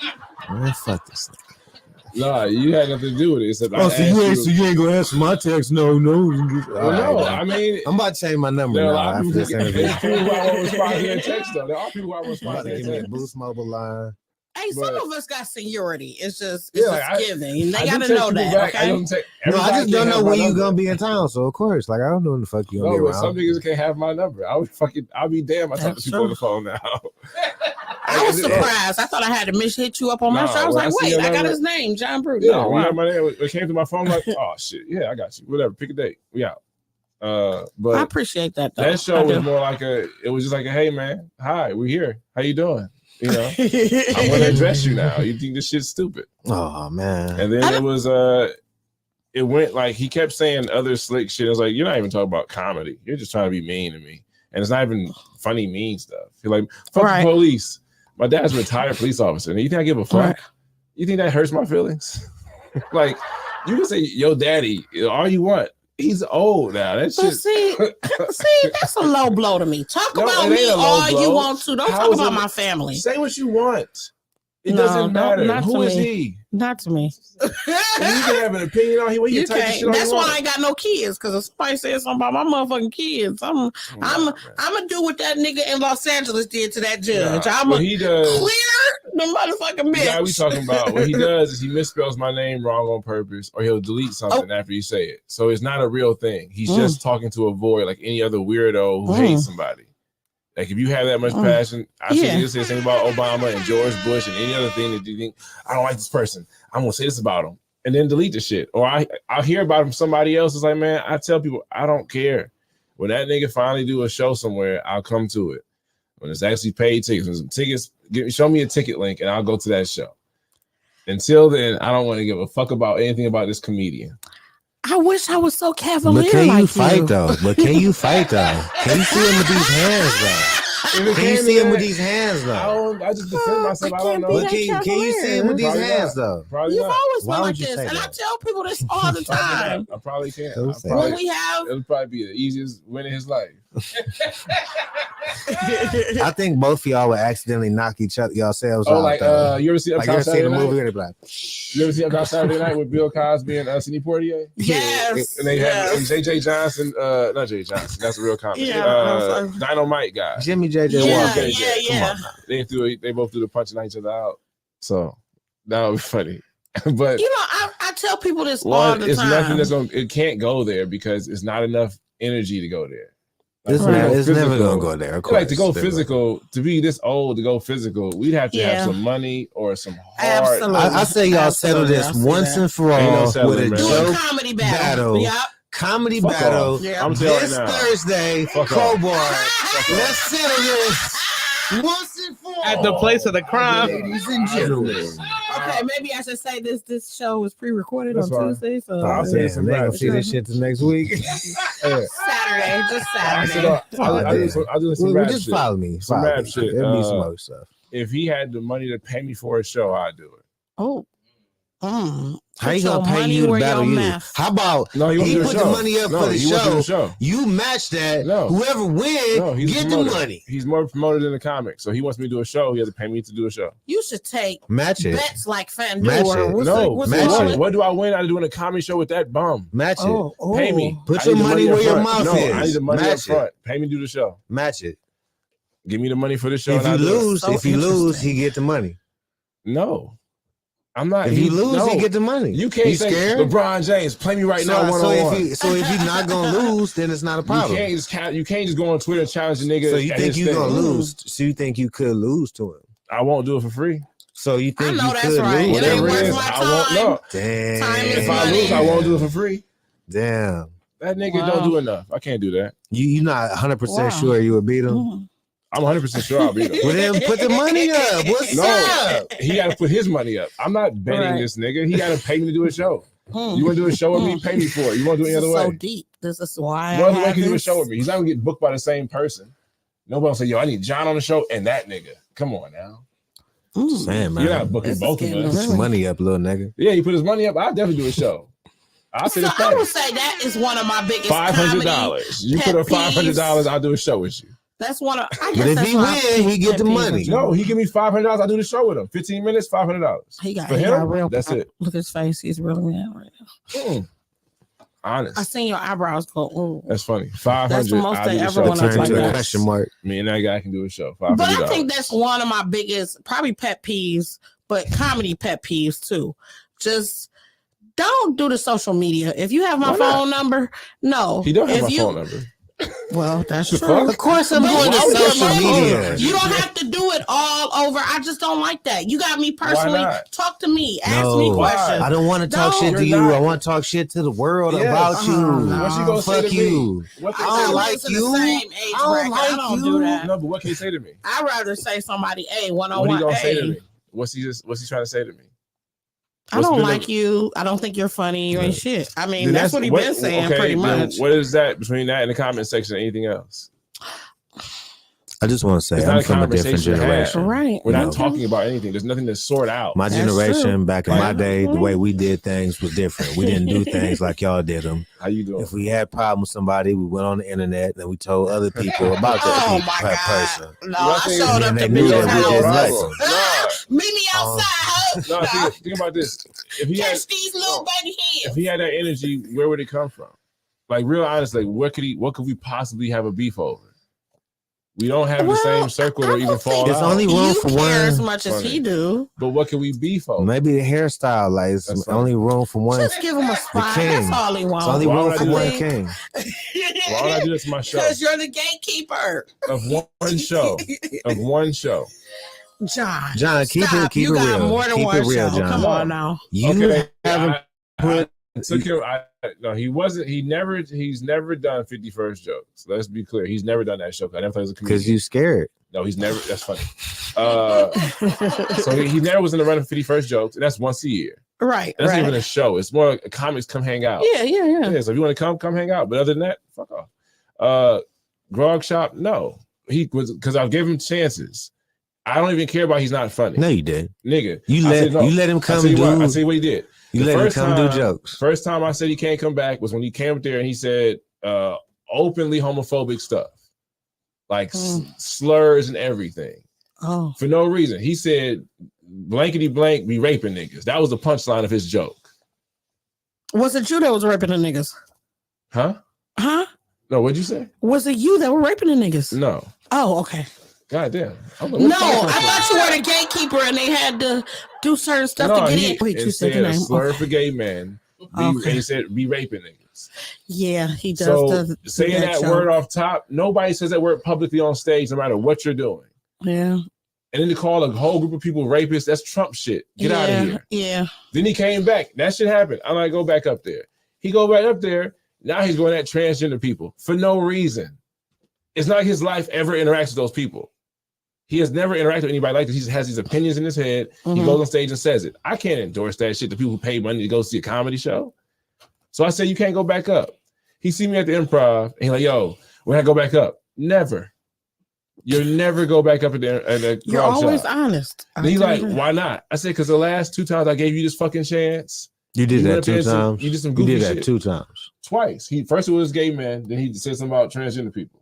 man, fuck this nigga. Nah, you had nothing to do with it. Except so you ain't gonna answer my text? No. No, I mean, I'm about to change my number there are a now lot of after this interview. there's people who I won't respond via text though. There are people who I won't respond via Give me a text. Boost Mobile line. Hey, some of us got seniority. It's just Yeah, giving. They I do gotta text know people that. back. Okay. I just don't know when you gonna be in town. So of course, like I don't know when the fuck you gonna be No, but around. some niggas can't have my number. I'll be damn. I talk to people on the phone now. I was surprised. I thought I had to hit you up on my show. I was like, wait, I got his name, John Bruton. Yeah, we got my name. It came to my phone. Like, oh shit, yeah, I got you. Whatever, pick a date. We out. But I appreciate that. Though. That show was more like it was just like a, hey man, hi, we here. How you doing? You know, I'm gonna address you now. You think this shit's stupid? Oh man. And then it went like he kept saying other slick shit. I was like, you're not even talking about comedy. You're just trying to be mean to me. And it's not even funny, mean stuff. You're like, fuck the police. My dad's a retired police officer. And you think I give a fuck? Right. You think that hurts my feelings? Like, you can say, yo, daddy, all you want. He's old now. That shit. See, that's a low blow to me. Talk about me all you want to. Don't talk about my family. Say what you want. It doesn't matter. Who is he? Not to me. You can have an opinion on him. You can't. That's why I ain't got no kids. Because if somebody says something about my motherfucking kids, I'm gonna do what that nigga in Los Angeles did to that judge. I'm gonna clear the motherfucking bitch. The guy we talking about, what he does is he misspells my name wrong on purpose, or he'll delete something after you say it. So it's not a real thing. He's just talking to avoid like any other weirdo who hates somebody. Like if you have that much passion, I see you say something about Obama and George Bush and any other thing that you think, I don't like this person, I'm gonna say this about him, and then delete the shit. Or I'll hear about him from somebody else. It's like, man, I tell people I don't care. When that nigga finally do a show somewhere, I'll come to it. When it's actually paid tickets, when some tickets, show me a ticket link and I'll go to that show. Until then, I don't want to give a fuck about anything about this comedian. I wish I was so cavalier. But can you fight though? Can you fight though? Can you see him with these hands though? Can you see him with these hands though? I just defend myself. I don't know. But can you see him with these hands though? You've always been like this, and I tell people this all the time. I probably can't. When we have, it'll probably be the easiest win in his life. I think both of y'all would accidentally knock yourselves out. Oh, like you ever see Uptown Saturday Night? Movie black. You ever see Uptown Saturday Night with Bill Cosby and Sidney Poitier? Yes. And they had JJ Johnson, not JJ Johnson, that's a real comic. Yeah, Dynamite guy. Jimmy JJ Walker. Yeah. They both threw the punch and each other out. So that would be funny. But you know, I tell people this all the time. It can't go there because it's not enough energy to go there. It's never gonna go there. Of course. Like to go physical, to be this old to go physical, we'd have to have some money or some hard. I say y'all settle this once and for all with a joke comedy battle. Yep. Comedy battle. I'm telling this Thursday, Crowbar. Let's settle this once and for all. At the place of the crime, ladies and gentlemen. Okay, maybe I should say this show was pre-recorded on Tuesday. So I'll say some gonna see this shit the next week. Saturday, just Saturday. I'll do some rap just shit. Follow me. Some rap shit. There'll be some other stuff. If he had the money to pay me for a show, I'd do it. Oh. How you gonna pay you to battle you? How about he put the money up for the show? You match that. Whoever wins, get the money. He's more promoted than a comic, so he wants me to do a show. He has to pay me to do a show. You should take match it. Bets like FanDuel. What do I win out of doing a comedy show with that bum? Match it. Pay me. Put your money where your mouth is. I need the money up front. Pay me to do the show. Match it. Give me the money for the show. If you lose, he get the money. No. I'm not. If you lose, he get the money. You can't say LeBron James, play me right now one-on-one. So if you're not gonna lose, then it's not a problem. You can't just go on Twitter and challenge a nigga. So you think you're gonna lose? So you think you could lose to him? I won't do it for free. So you think you could lose? Whatever it is, I won't. No. Damn. If I lose, I won't do it for free. Damn. That nigga don't do enough. I can't do that. You're not 100% sure you would beat him? I'm 100% sure I'll beat him. Well, then put the money up. What's up? He got to put his money up. I'm not betting this nigga. He got to pay me to do a show. You want to do a show with me? Pay me for it. You want to do it any other way? So deep. This is why. What other way can you do a show with me? He's not gonna get booked by the same person. Nobody will say, "Yo, I need John on the show," and that nigga. Come on now. Saying, man, you're not booking both of us. Put your money up, little nigga. Yeah, he put his money up. I'll definitely do a show. I would say that is one of my biggest $500. You put up $500, I'll do a show with you. That's one of. I guess But if that's he one of win, he get the pet peeves money. with you. No, he give me $500. I do the show with him. 15 minutes, $500. He got For him. real. That's it. Look at his face. He's really mad right now. Honest. I seen your eyebrows go. Ooh. That's funny. 500. That's the most they ever want to like turn to a that. question mark. Me and that guy can do a show. $500. But I think that's one of my biggest, probably pet peeves, but comedy pet peeves too. Just don't do the social media. If you have my phone number, no. He don't have my phone number. Well, that's The true. fuck? Of course, I'm But going to you don't social have media. You don't have to do it all over. I just don't like that. You got me personally. not? Talk to me. Ask me questions. I don't want to talk shit to you. You're not. I want to talk shit to the world Yes. about you. no. What's she gonna say Fuck to you. me? What I don't like The you. same age I don't bracket. like I don't you. do that. No, but what can he say to me? I'd rather say somebody, hey, What he one-on-one, gonna say to hey, me? What's he trying to say to me? I don't like you. I don't think you're funny. You ain't shit. I mean, Then that's what he been saying pretty then much. What is that between that and the comment section? Anything else? I just want to say It's I'm not a from a different conversation to have. generation. Right. We're not Okay. talking about anything. There's nothing to sort out. My That's generation true. back in my Right. day, the way we did things was different. We didn't do things like y'all did them. How you doing? If we had problems with somebody, we went on the internet and we told other people about Oh that my person. God. No, I showed up And to they knew bitch's that we didn't like house. them. Meet me outside. No, think about this. If he had, Catch these little baby if heads. he had that energy, where would it come from? Like real honest, like what could we possibly have a beef over? We don't have the same circle I or even don't fall think It's out. only room You for care one. as much as Funny. he do. But what can we beef over? Maybe the hairstyle, like That's it's fine. only room for one. Just give him a spot. king. That's all he It's wants. only Why room would I for do one that? king. Why would I do this to my show? Because you're the gatekeeper. Of one show. Of one show. John, Keep stop. it, keep You it got real. more than Keep one it real, show. John. Come on now. You Okay, haven't put. He's never done 51st jokes. Let's be clear. He's never done that show. I never thought he was a comedian. Because you scared. No, he's never. That's funny. So he never was in the run of 51st jokes, and that's once a year. Right. And that's Right. not even a show. It's more like a comics come hang out. Yeah. Yeah, so if you want to come hang out. But other than that, fuck off. Grog Shop, no. He was because I gave him chances. I don't even care about he's not funny. No, you did. Nigga. You let him come do. I tell you what he did. You let him come do jokes. First time I said he can't come back was when he came up there and he said openly homophobic stuff. Like slurs and everything. Oh. For no reason. He said blankety blank be raping niggas. That was the punchline of his joke. Was it you that was raping the niggas? Huh? No, what'd you say? Was it you that were raping the niggas? No. Oh, okay. God damn. No, I thought you were the gatekeeper and they had to do certain stuff to get in. Wait, you said your a name. slur for gay men. And he said be raping niggas. Yeah, he does. So saying that word off top, nobody says that word publicly on stage, no matter what you're doing. Yeah. And then to call a whole group of people rapists, that's Trump shit. Get out of here. Yeah. Then he came back. That shit happened. I'm like, go back up there. He go back up there. Now he's going at transgender people for no reason. It's not like his life ever interacts with those people. He has never interacted with anybody like this. He has these opinions in his head. He goes on stage and says it. I can't endorse that shit to people who pay money to go see a comedy show. So I said, you can't go back up. He see me at the Improv and he's like, yo, when I go back up, never. You'll never go back up at the You're always honest. And he's like, why not? I said, because the last 2 times I gave you this fucking chance. You did that 2 times. You did some goofy shit. 2 times. Twice. First it was gay men, then he said something about transgender people.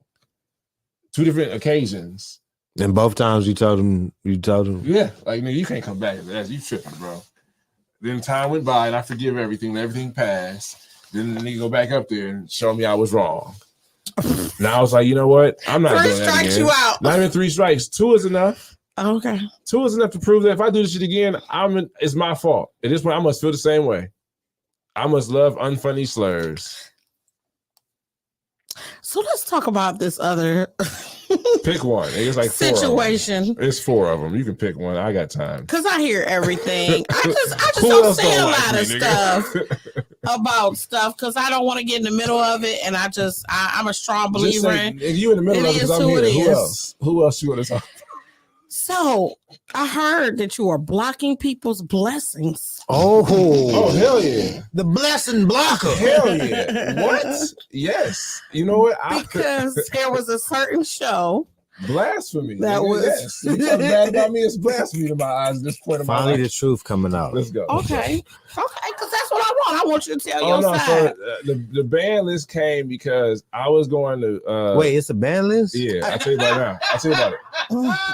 2 different occasions. And both times you told him. Yeah, like nigga, you can't come back. You tripping, bro. Then time went by and I forgive everything. Let everything pass. Then the nigga go back up there and show me I was wrong. Now I was like, you know what? I'm not 3 doing that strikes again. you out. Not even 3 strikes. 2 is enough. Okay. 2 is enough to prove that if I do this shit again, it's my fault. At this point, I must feel the same way. I must love unfunny slurs. So let's talk about this other Pick one. It's like 4 situation. It's 4 of them. You can pick one. I got time. Because I hear everything. I just Who don't else say a don't like lot me, of nigga? stuff about stuff because I don't want to get in the middle of it. And I'm a strong Just believer say, in if you in the middle it of it, is because I'm who here. it Who is. else? Who else you want to talk about? So I heard that you are blocking people's blessings. Oh, hell yeah. The blessing blocker. Hell yeah. What? Yes. You know what? Because there was a certain show. Blasphemy. That nigga. was- Yes. You talk bad about me, it's blasphemy to my eyes at this point in my Finally, life. the truth coming out. Let's go. Okay. Because that's what I on, I want you to tell your side. So the ban list came because I was going to. Wait, it's a ban list? Yeah, I'll tell you about it now. I'll tell you about it.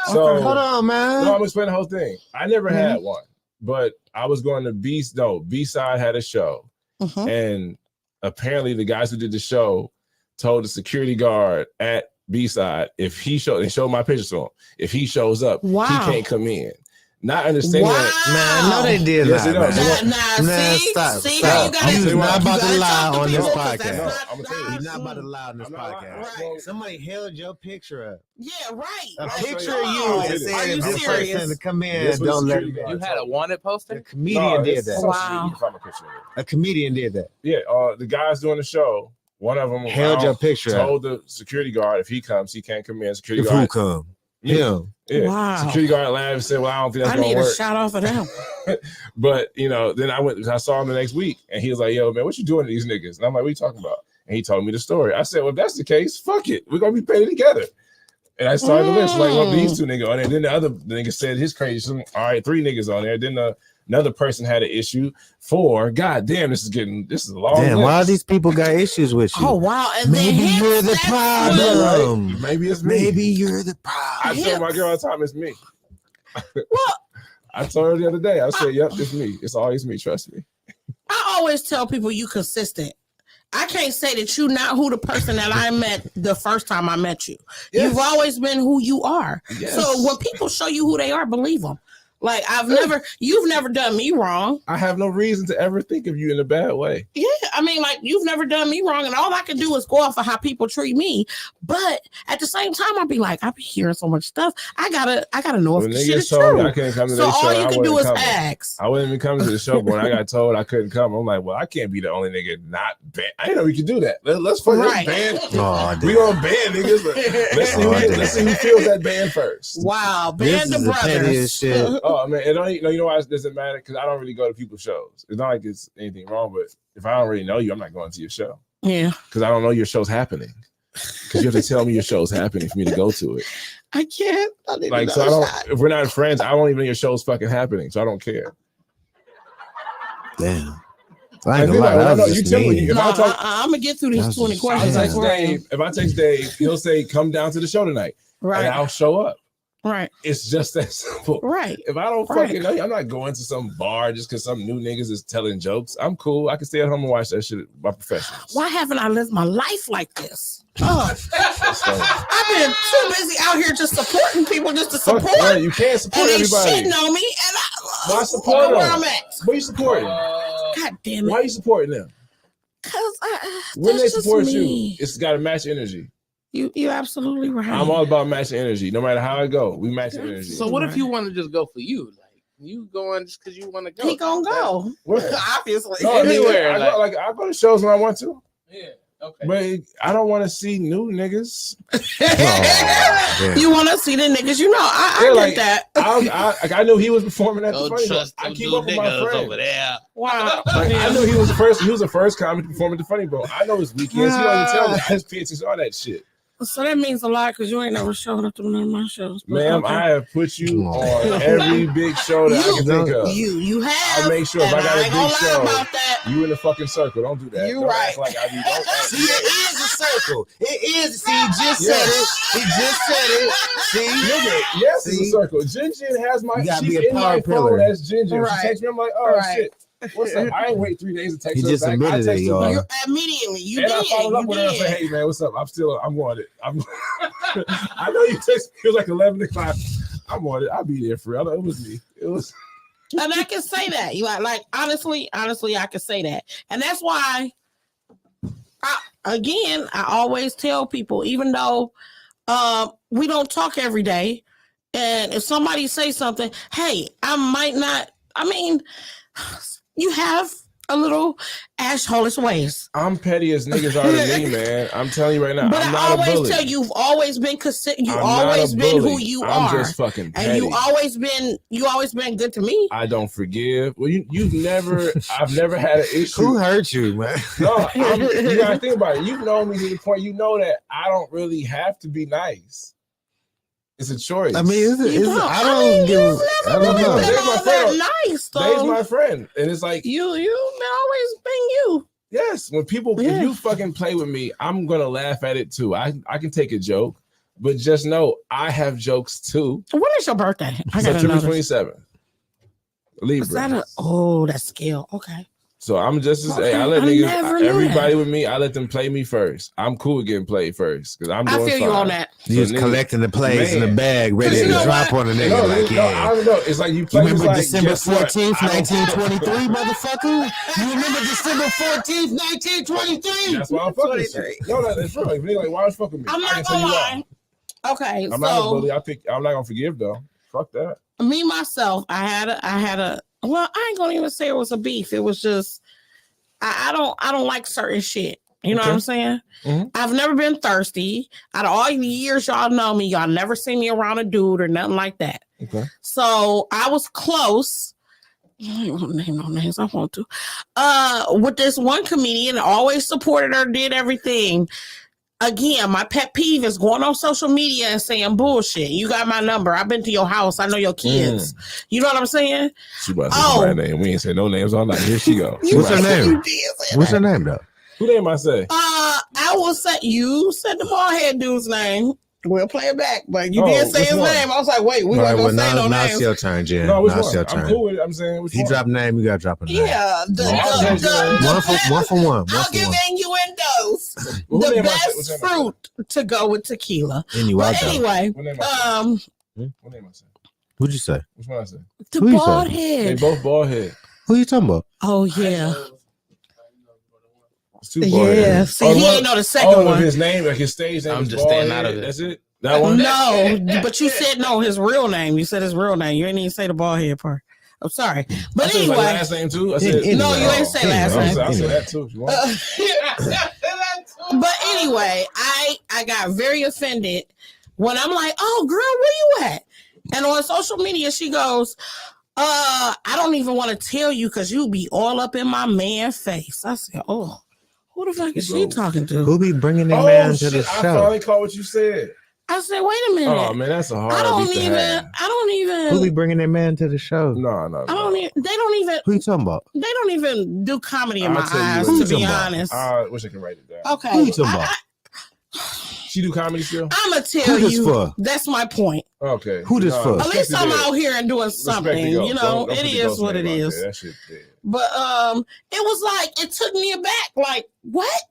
So okay. Hold on, man. No, I'm explaining the whole thing. I never had one, but I was going to B-side had a show, and apparently the guys who did the show told the security guard at B-side they showed my pictures to him. If he shows up, he can't come in. Not understanding that. Man, no, they did yes, not. Stop. You're not about to lie on this podcast. I'm gonna tell you, you're not about to lie on this podcast. Right. Somebody held your picture up. Yeah, right. A picture of you and said if this person to come in, don't let me. You had a wanted poster? A comedian did that. Wow. A comedian did that. Yeah, the guys doing the show, one of them held your picture up. Told the security guard if he comes, he can't come in. Security guard. Who come? Yeah. Wow. Security guard laughed and said, well, I don't think that's going to work. I need a shout off of them. But, then I saw him the next week and he was like, yo, man, what you doing to these niggas? And I'm like, what are you talking about? And he told me the story. I said, well, if that's the case, fuck it. We're going to be paid together. And I started the list like, well, these two niggas on there. And then the other nigga said his crazy. All right, 3 niggas on there. Then another person had an issue. 4. God damn, this is a long Damn, list. why these people got issues with you? Oh, wow. And maybe you're the problem. Right? Maybe it's me. Maybe you're the problem. I told my girl all the time it's me. Well, I told her the other day. I said, yep, it's me. It's always me. Trust me. I always tell people you consistent. I can't say that you're not who the person that I met the first time I met you. Yes. You've always been who you are. Yes. So when people show you who they are, believe them. Like you've never done me wrong. I have no reason to ever think of you in a bad way. Yeah, I mean, like you've never done me wrong, and all I can do is go off of how people treat me. But at the same time, I'll be like, I've been hearing so much stuff. I gotta know if the shit is true. I couldn't come to so the show. all you can do is ask. I wouldn't even come to the show, but when I got told I couldn't come, I'm like, well, I can't be the only nigga not banned. I didn't know we could do that. Let's fucking ban. We gonna ban niggas. Let's see who feels that ban first. Wow, ban the brothers. Shit. Oh man, you know why it doesn't matter? Because I don't really go to people's shows. It's not like it's anything wrong, but if I don't really know you, I'm not going to your show. Yeah. Because I don't know your show's happening. Because you have to tell me your show's happening for me to go to it. I can't. If we're not friends, I don't even know your show's fucking happening, so I don't care. Damn. I ain't gonna lie. You tell me. I'm gonna get through these 20 questions. If I text Dave, he'll say, "Come down to the show tonight," right? And I'll show up. Right. It's just that simple. Right. If I don't fucking know you, I'm not going to some bar just because some new niggas is telling jokes. I'm cool. I can stay at home and watch that shit. My professionals. Why haven't I lived my life like this? Oh, I've been too busy out here just supporting people just to support. Yeah, you can't support everybody. And they shitting on me. And why support them? Where I'm at. What are you supporting? God damn it. Why are you supporting them? Because when they support you, it's got to match energy. You're absolutely right. I'm all about matching energy. No matter how I go, we match energy. So what if you want to just go for you? Like you going just because you want to go? He gonna go. Obviously. No, anywhere. I go to shows when I want to. Yeah. Okay. But I don't want to see new niggas. You want to see the niggas? You know, I get that. I knew he was performing at the Funny Bone. I keep up with my friends over there. Wow. I knew he was the first. He was the first comic to perform at the Funny Bone. I know his weekends. He don't even tell me. I just pay attention to all that shit. So that means a lot because you ain't never showed up to none of my shows. Ma'am, I have put you on every big show that I can think of. You have. I'll make sure if I got a big show, you in the fucking circle. Don't do that. You're right. Like I don't. See, it is a circle. It is. See, he just said it. He just said it. See? Yes, it's a circle. Jin has my, she's in my phone. That's Jin. She texts me. I'm like, oh, shit. What's up? I ain't wait 3 days to text her just back. Admitted it, y'all. Immediately, you and did. I followed up with her and said, "Hey man, what's up? I'm on it. I know you text me like 11 o'clock. I'm on it. I'll be there for real. It was me. It was." And I can say that. You like honestly, I can say that, and that's why. I always tell people, even though we don't talk every day, and if somebody say something, hey, I might not. I mean. You have a little assholish ways. I'm petty as niggas are to me, man. I'm telling you right now. But I'm I not always tell you, you've always been you've always been who you are. I'm just fucking petty. And you always been good to me. I don't forgive. Well, I've never had an issue. Who hurt you, man? No, you gotta think about it. You've known me to the point you know that I don't really have to be nice. It's a choice. I mean, I don't know. Nice though. Dave's my friend, and it's like you always been you. Yes, when people if you fucking play with me, I'm gonna laugh at it too. I can take a joke, but just know I have jokes too. When is your birthday? September 27th. Libra. That's skill. Okay. So I'm just as I let niggas, everybody with me, I let them play me first. I'm cool with getting played first because I'm doing feel fine. You on that. You just collecting the plays in the bag, ready to drop on a nigga. I don't know. It's like you play. Remember December 14th, 1923, motherfucker? You remember December 14th, 1923? That's why I'm fucking with you. No, that's true. Like, why is fucking me? I'm not gonna lie. Okay, I'm not a bully. I'm not gonna forgive though. Fuck that. Me myself, I had a. Well, I ain't gonna even say it was a beef. It was just I don't like certain shit. You know what I'm saying? Mm-hmm. I've never been thirsty. Out of all the years y'all know me, y'all never seen me around a dude or nothing like that. Okay. So I was close. I don't want to name no names. I want to. With this one comedian, always supported her, did everything. Again, my pet peeve is going on social media and saying bullshit. You got my number. I've been to your house. I know your kids. You know what I'm saying? She about to say my name. We ain't say no names all night. Here she go. What's her name? What's her name, though? Who name I say? I will say you said the bald head dude's name. We'll play it back, but you did say his name. I was like, wait, we weren't gonna say no names. Now it's your turn, Jen. No, now it's your turn. I'm cool with it. I'm saying he dropped a name, you gotta drop a name. Yeah, one for one. I'll give innuendos. The best fruit to go with tequila. But anyway, what name I say? What'd you say? Which one I say? The bald head. They both bald head. Who you talking about? Oh yeah. Yeah, see, he ain't know the second one. His name, like his stage name. I'm just staying out of it. That's it. That one. No, but you said no. His real name. You said his real name. You ain't even say the bald head part. I'm sorry, but anyway. My last name too. I said no. You ain't say last name. I said that too. If you want. But anyway, I got very offended when I'm like, "Oh, girl, where you at?" And on social media, she goes, I don't even want to tell you because you be all up in my man face." I said, "Oh." Who the fuck is she talking to? Who be bringing that man to the show? I finally caught what you said. I said, wait a minute. Oh man, that's a hard. I don't even. Who be bringing that man to the show? No. They don't even. Who you talking about? They don't even do comedy in my eyes. To be honest, I wish I could write it down. Okay. Who you talking about? She do comedy still? I'm gonna tell you. For? That's my point. Okay. Who this for? At least I'm out here and doing something. You know, it is what it is. That shit dead. But it was like it took me aback. Like what?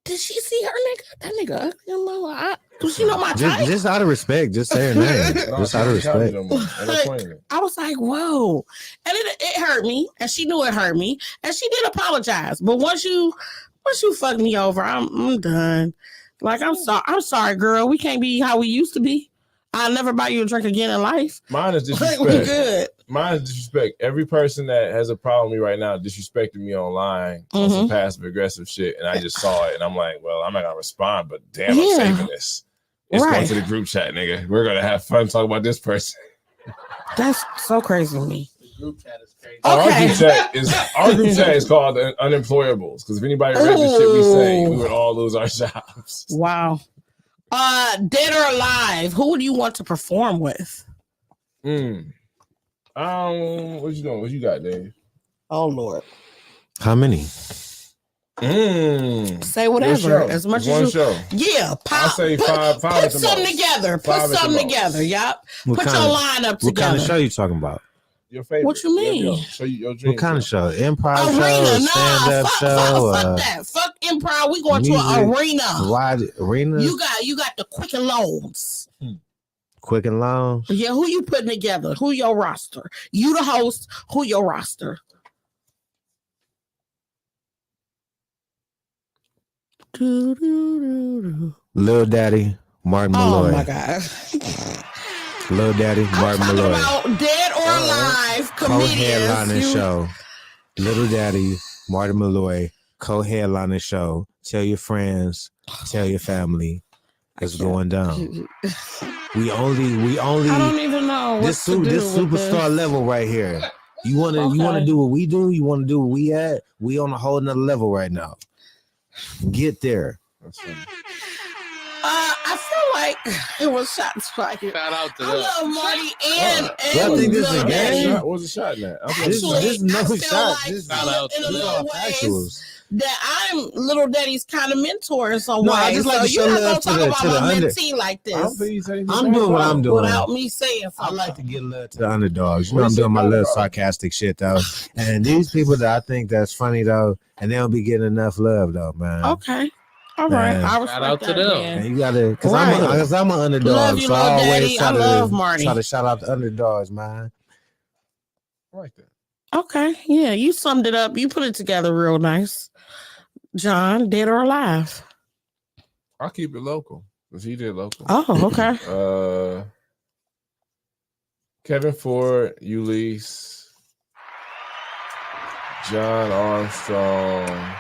Did she see her nigga? That nigga ugly. You know, does she know my type? Just out of respect, just say her name. Just out of respect. I was like, whoa. And it hurt me. And she knew it hurt me. And she did apologize. But once you fuck me over, I'm done. Like, I'm sorry, girl. We can't be how we used to be. I'll never buy you a drink again in life. Mine is disrespect. We good. Mine is disrespect. Every person that has a problem with me right now disrespecting me online on some passive aggressive shit, and I just saw it, and I'm like, well, I'm not gonna respond, but damn, I'm saving this. It's going to the group chat, nigga. We're gonna have fun talking about this person. That's so crazy to me. The group chat is crazy. Okay. Our group chat is called the Unemployables, because if anybody read the shit we say, we would all lose our jobs. Wow. Dead or alive, who would you want to perform with? What you doing? What you got, Dave? Oh Lord. How many? Say whatever. As much as you show. Yeah. I'll say five. Put something together. Put something together. Yup. Put your line up together. What kind of show you talking about? Your favorite. What you mean? Show you your dream. What kind of show? Improv arena, show? Stand-up show? Fuck that. Fuck improv. We going to an arena. Why arena? You got the Quicken Loans. Quicken Loans? Yeah, who you putting together? Who your roster? You the host. Who your roster? Lil Daddy, Martin Malloy. Oh my God. Lil Daddy, Martin Malloy. About dead or alive comedians. Co-headlining show. Little Daddy, Martin Malloy, co-headlining show. Tell your friends, tell your family. It's going down. We only. I don't even know this superstar level right here. You wanna do what we do? You wanna do what we at? We on a whole nother level right now. Get there. I feel like It was shots fired. Shout out to I them. love Marty and I think this is a Lil game. Daddy. What was the shot in that? Actually, This is no I feel shot. like This is in a little factuals. ways that I'm Little Daddy's kind of mentor in some No, way. I just like to show you're not love gonna to talk the about my under. mentee like I don't this think he's anything I'm doing what I'm doing. without me saying I something. like to get love to the underdogs. You know, I'm doing my little sarcastic shit though. And these people that I think that's funny though, and they don't be getting enough love though, man. Okay. All right. Man. I respect Shout out to that, them. man. And you gotta, because Right. I'm an underdog, Love you, so Lil I always Daddy. try I to love Marty. try to shout out the underdogs, man. I like that. Okay. Yeah, you summed it up. You put it together real nice. John, dead or alive? I'll keep it local because he did local. Oh, okay. Kevin Ford, Ulysses, John Armstrong,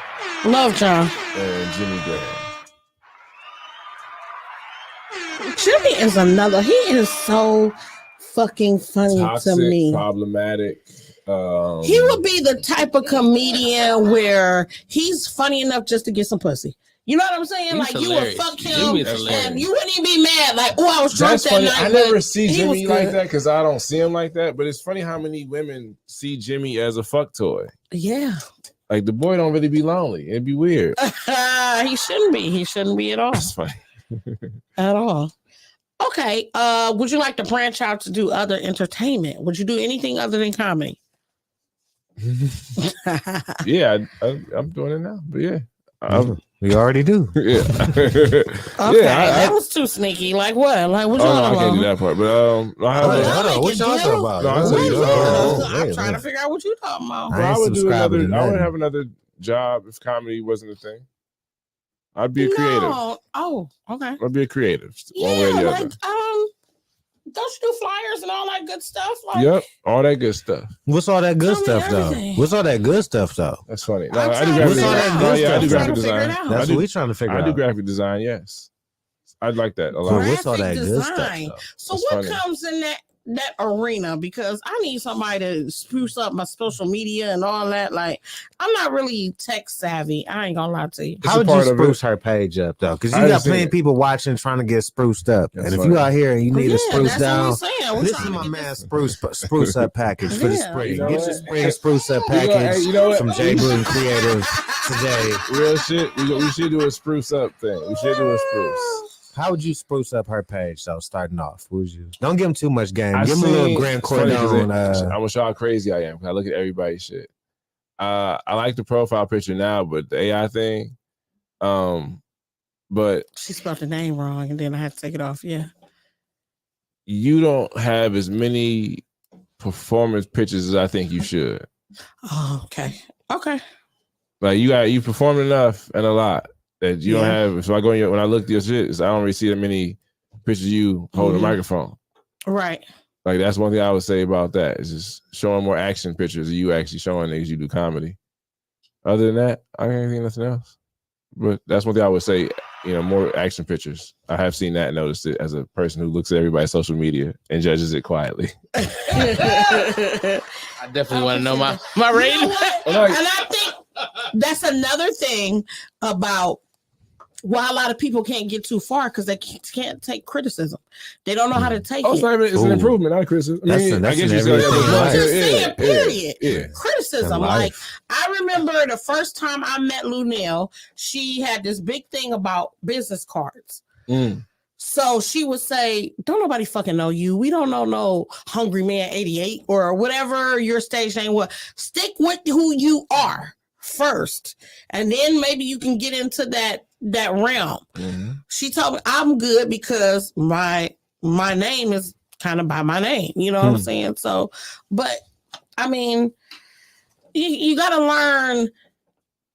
Love John. and Jimmy Graham. Jimmy is another. He is so fucking funny Toxic, to me. problematic. He would be the type of comedian where he's funny enough just to get some pussy. You know what I'm saying? He's like hilarious. you would fuck him Jimmy's hilarious. and you wouldn't even be mad. Like, oh, I was drunk That's that funny. night. I but never see he was Jimmy like good. that because I don't see him like that. But it's funny how many women see Jimmy as a fuck toy. Yeah. Like the boy don't really be lonely. It'd be weird. He shouldn't be. He shouldn't be at all. That's funny. At all. Okay. Would you like to branch out to do other entertainment? Would you do anything other than comedy? Yeah, I'm doing it now. But yeah, We already do. yeah. Okay, Yeah, that was too sneaky. Like what? Like what you Oh no, I talking can't do about? that part. But I have Oh, a- yeah. Hold on, what y'all talking about? No, I said you- I'm trying to figure out what you talking about. I ain't I would do subscribing another. to I would nothing. have another job if comedy wasn't a thing. I'd be a creative. No. Oh, okay. I'd be a creative. One Yeah, way or the like other. don't you do flyers and all that good stuff? Like, Yep, all that good stuff. What's all that good Tell me stuff though? everything. What's all that good stuff though? That's funny. No, I'm I do trying graphic to figure design. it out. No, yeah, I do I'm trying graphic to figure it design. out. I That's do, what we trying to figure I out. do graphic design. Yes, I'd like that a So lot. what's all that graphic good stuff design. though? So That's what funny. comes in that arena? Because I need somebody to spruce up my social media and all that. Like, I'm not really tech savvy. I ain't gonna lie to you. It's How a would you part of it. spruce her page up though? Because I you got understand plenty it. of people watching trying to get spruced up. That's and if funny. you out here and you need to spruce that's down, what we're saying. We're this trying is to my get man this- spruce up package for the Yeah. spring. You know Get what? your spring spruce up You know, hey, package you know what? from J Bruton Creative today. Real shit. We should do a spruce up thing. We should do a spruce. How would you spruce up her page though? Starting off, would you? Don't give him too much game. I Give him a little seen- Grand it's funny 'cause Cordon. I'm gonna show how crazy I am. I look at everybody's shit. I like the profile picture now, but the AI thing. But She spelled the name wrong, and then I had to take it off. Yeah. you don't have as many performance pictures as I think you should. Oh, okay. Okay. Like you performed enough and a lot that you don't Yeah. have. So I go in when I look at your shit, I don't really see that many pictures of you holding Mhm. a microphone. Right. Like that's one thing I would say about that is just showing more action pictures of you actually showing niggas you do comedy. Other than that, I can't think nothing else. But that's one thing I would say. You know, more action pictures. I have seen that and noticed it as a person who looks at everybody's social media and judges it quietly. I definitely want to know my You know rating. what? Like- And I think that's another thing about why a lot of people can't get too far because they can't take criticism. They don't know how to take Oh, it's, it. not even, it's an Ooh. improvement, not a criticism. I mean, That's I guess in you say everything in that. life. Just saying, period. Yeah. Criticism. In Like, life. I remember the first time I met Lunel, she had this big thing about business cards. Mm. So she would say, don't nobody fucking know you. We don't know no Hungry Man 88 or whatever your stage name was. Stick with who you are first. And then maybe you can get into that realm. Mm-hmm. She told me I'm good because my name is kind of by my name. You know what I'm saying? So, but I mean, you got to learn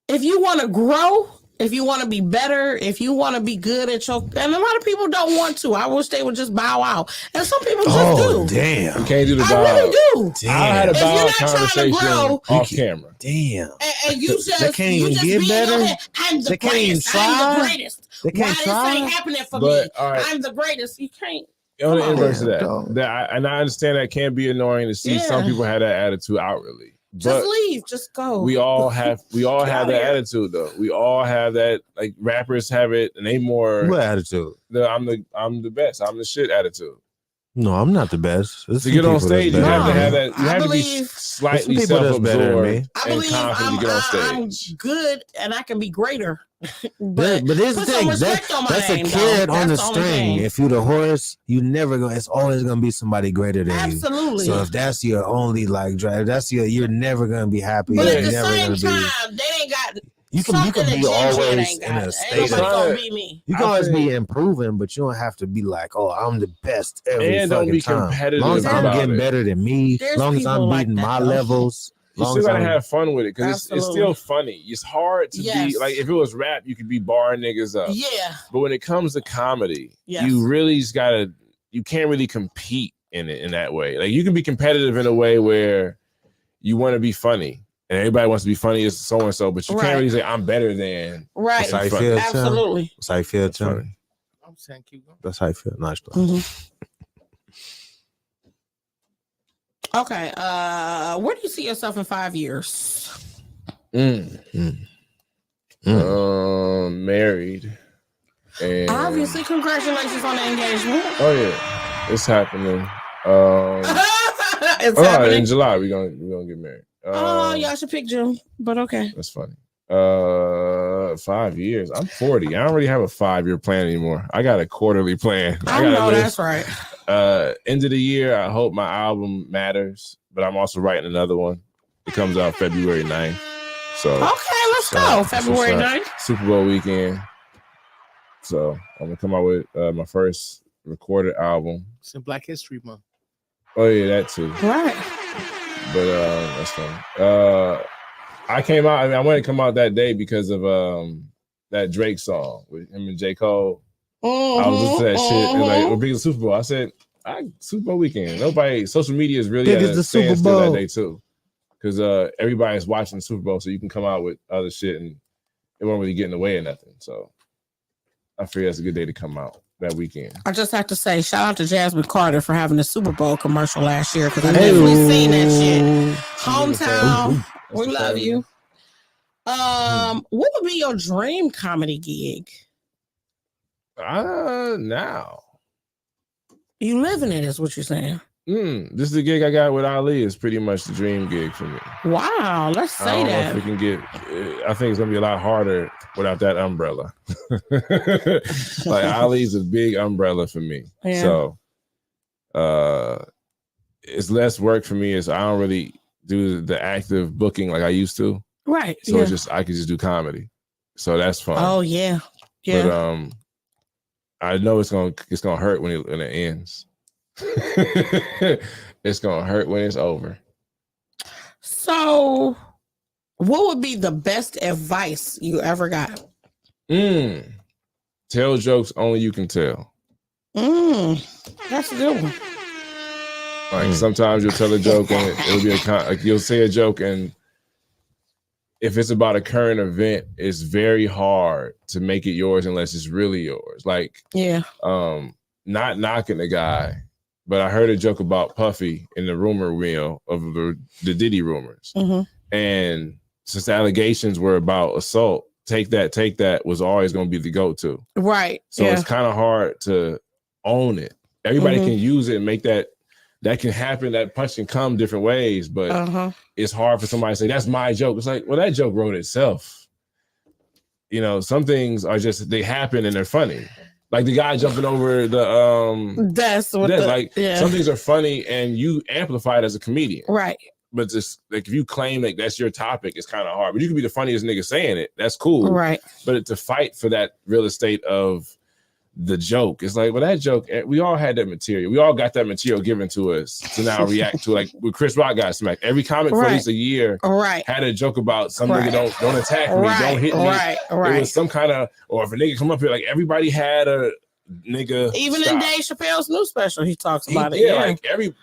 if you want to grow, if you want to be better, if you want to be good at your, and a lot of people don't want to. I wish they would just bow out, and some people just do. You damn. can't do the I bow. really do. I had a If you're bow not trying to conversation grow, off camera. Damn. And you just They can't you even just get be in better? your head, I'm the They can't even greatest. I'm the try? greatest. They Why can't this try? ain't happening for But, me? all right. I'm the greatest. You can't. On the Come on. inverse of Dog. and I understand that can be annoying to see some Yeah. people have that attitude outwardly. Just leave. Just go. We all have that attitude though. We all have that. Like rappers have it, and they more. What attitude? I'm the best. I'm the shit attitude. No, I'm not the best. To get on stage, you have to have that. You have to be slightly self-absorbed I believe confident to get on stage. I'm good, and I can be greater. but here's the thing. That's a carrot on the string. If you're the horse, you never go. It's always gonna be somebody greater than you. Absolutely. So if that's your only like drive, you're never gonna be happy. But at the never same gonna time, they ain't got. You can be always in a state of. You can always be improving, but you don't have to be like, oh, I'm the best every fucking time. As long as I'm getting better than me, as long as I'm beating my levels. You still gotta have fun with it because it's still funny. It's hard to be like if it was rap, you could be barring niggas up. Yeah. But when it comes to comedy, you really just gotta. You can't really compete in it in that way. Like you can be competitive in a way where you want to be funny. And everybody wants to be funny as so and so, but you can't really say I'm better than. Right. That's how you feel. Absolutely. That's how you feel, too. I'm saying keep going. That's how you feel. Nice. Okay. Where do you see yourself in 5 years? Married. And obviously, congratulations on the engagement. Oh yeah, it's happening. It's happening in July. We're gonna get married. Y'all should pick June, but okay. That's funny. 5 years. I'm 40. I don't really have a 5-year plan anymore. I got a quarterly plan. I know that's right. End of the year, I hope my album matters, but I'm also writing another one. It comes out February 9th. So okay, let's go. February 9th. Super Bowl weekend. So I'm gonna come out with my first recorded album. It's in Black History Month. Oh yeah, that too. Right. But that's funny. I came out. I mean, I wanted to come out that day because of that Drake song with him and J. Cole. I was listening to that shit and like, we're being Super Bowl. I said, Super Bowl weekend. Nobody, social media is really at a standstill that day too, because everybody's watching the Super Bowl, so you can come out with other shit and it won't really get in the way of nothing. So I figure that's a good day to come out that weekend. I just have to say, shout out to Jasmine Carter for having the Super Bowl commercial last year because I definitely seen that shit. Hometown, we love you. What would be your dream comedy gig? Now. You living it is what you're saying. This is the gig I got with Ali. Is pretty much the dream gig for me. Wow, let's say I don't that. know if we can get. I think it's gonna be a lot harder without that umbrella. Like Ali's a big umbrella for me. Yeah. So, it's less work for me. Is I don't really do the active booking like I used to. Right. So it's just I can just do comedy. So that's fun. Oh yeah. Yeah. But I know it's gonna hurt when it ends. It's gonna hurt when it's over. So, what would be the best advice you ever got? Tell jokes only you can tell. That's a good one. Like sometimes you'll tell a joke and it'll be like you'll say a joke and if it's about a current event, it's very hard to make it yours unless it's really yours. Like, not knocking the guy, but I heard a joke about Puffy in the rumor wheel of the Diddy rumors. And since the allegations were about assault, take that was always going to be the go-to. Right. So it's kind of hard to own it. Everybody can use it and make that can happen. That punch can come different ways, but it's hard for somebody to say, that's my joke. It's like, well, that joke wrote itself. You know, some things are just, they happen and they're funny. Like the guy jumping over the some things are funny and you amplify it as a comedian. Right. But just like if you claim like that's your topic, it's kind of hard. But you can be the funniest nigga saying it. That's cool. Right. But to fight for that real estate of the joke, it's like, well, that joke, we all had that material. We all got that material given to us to now react to. Like when Chris Rock got smacked, every comic for at least a year had a joke about some nigga don't attack me, don't hit me. It was some kind of, or if a nigga come up here, like everybody had a nigga. Even in Dave Chappelle's new special, he talks about it. Yeah, like every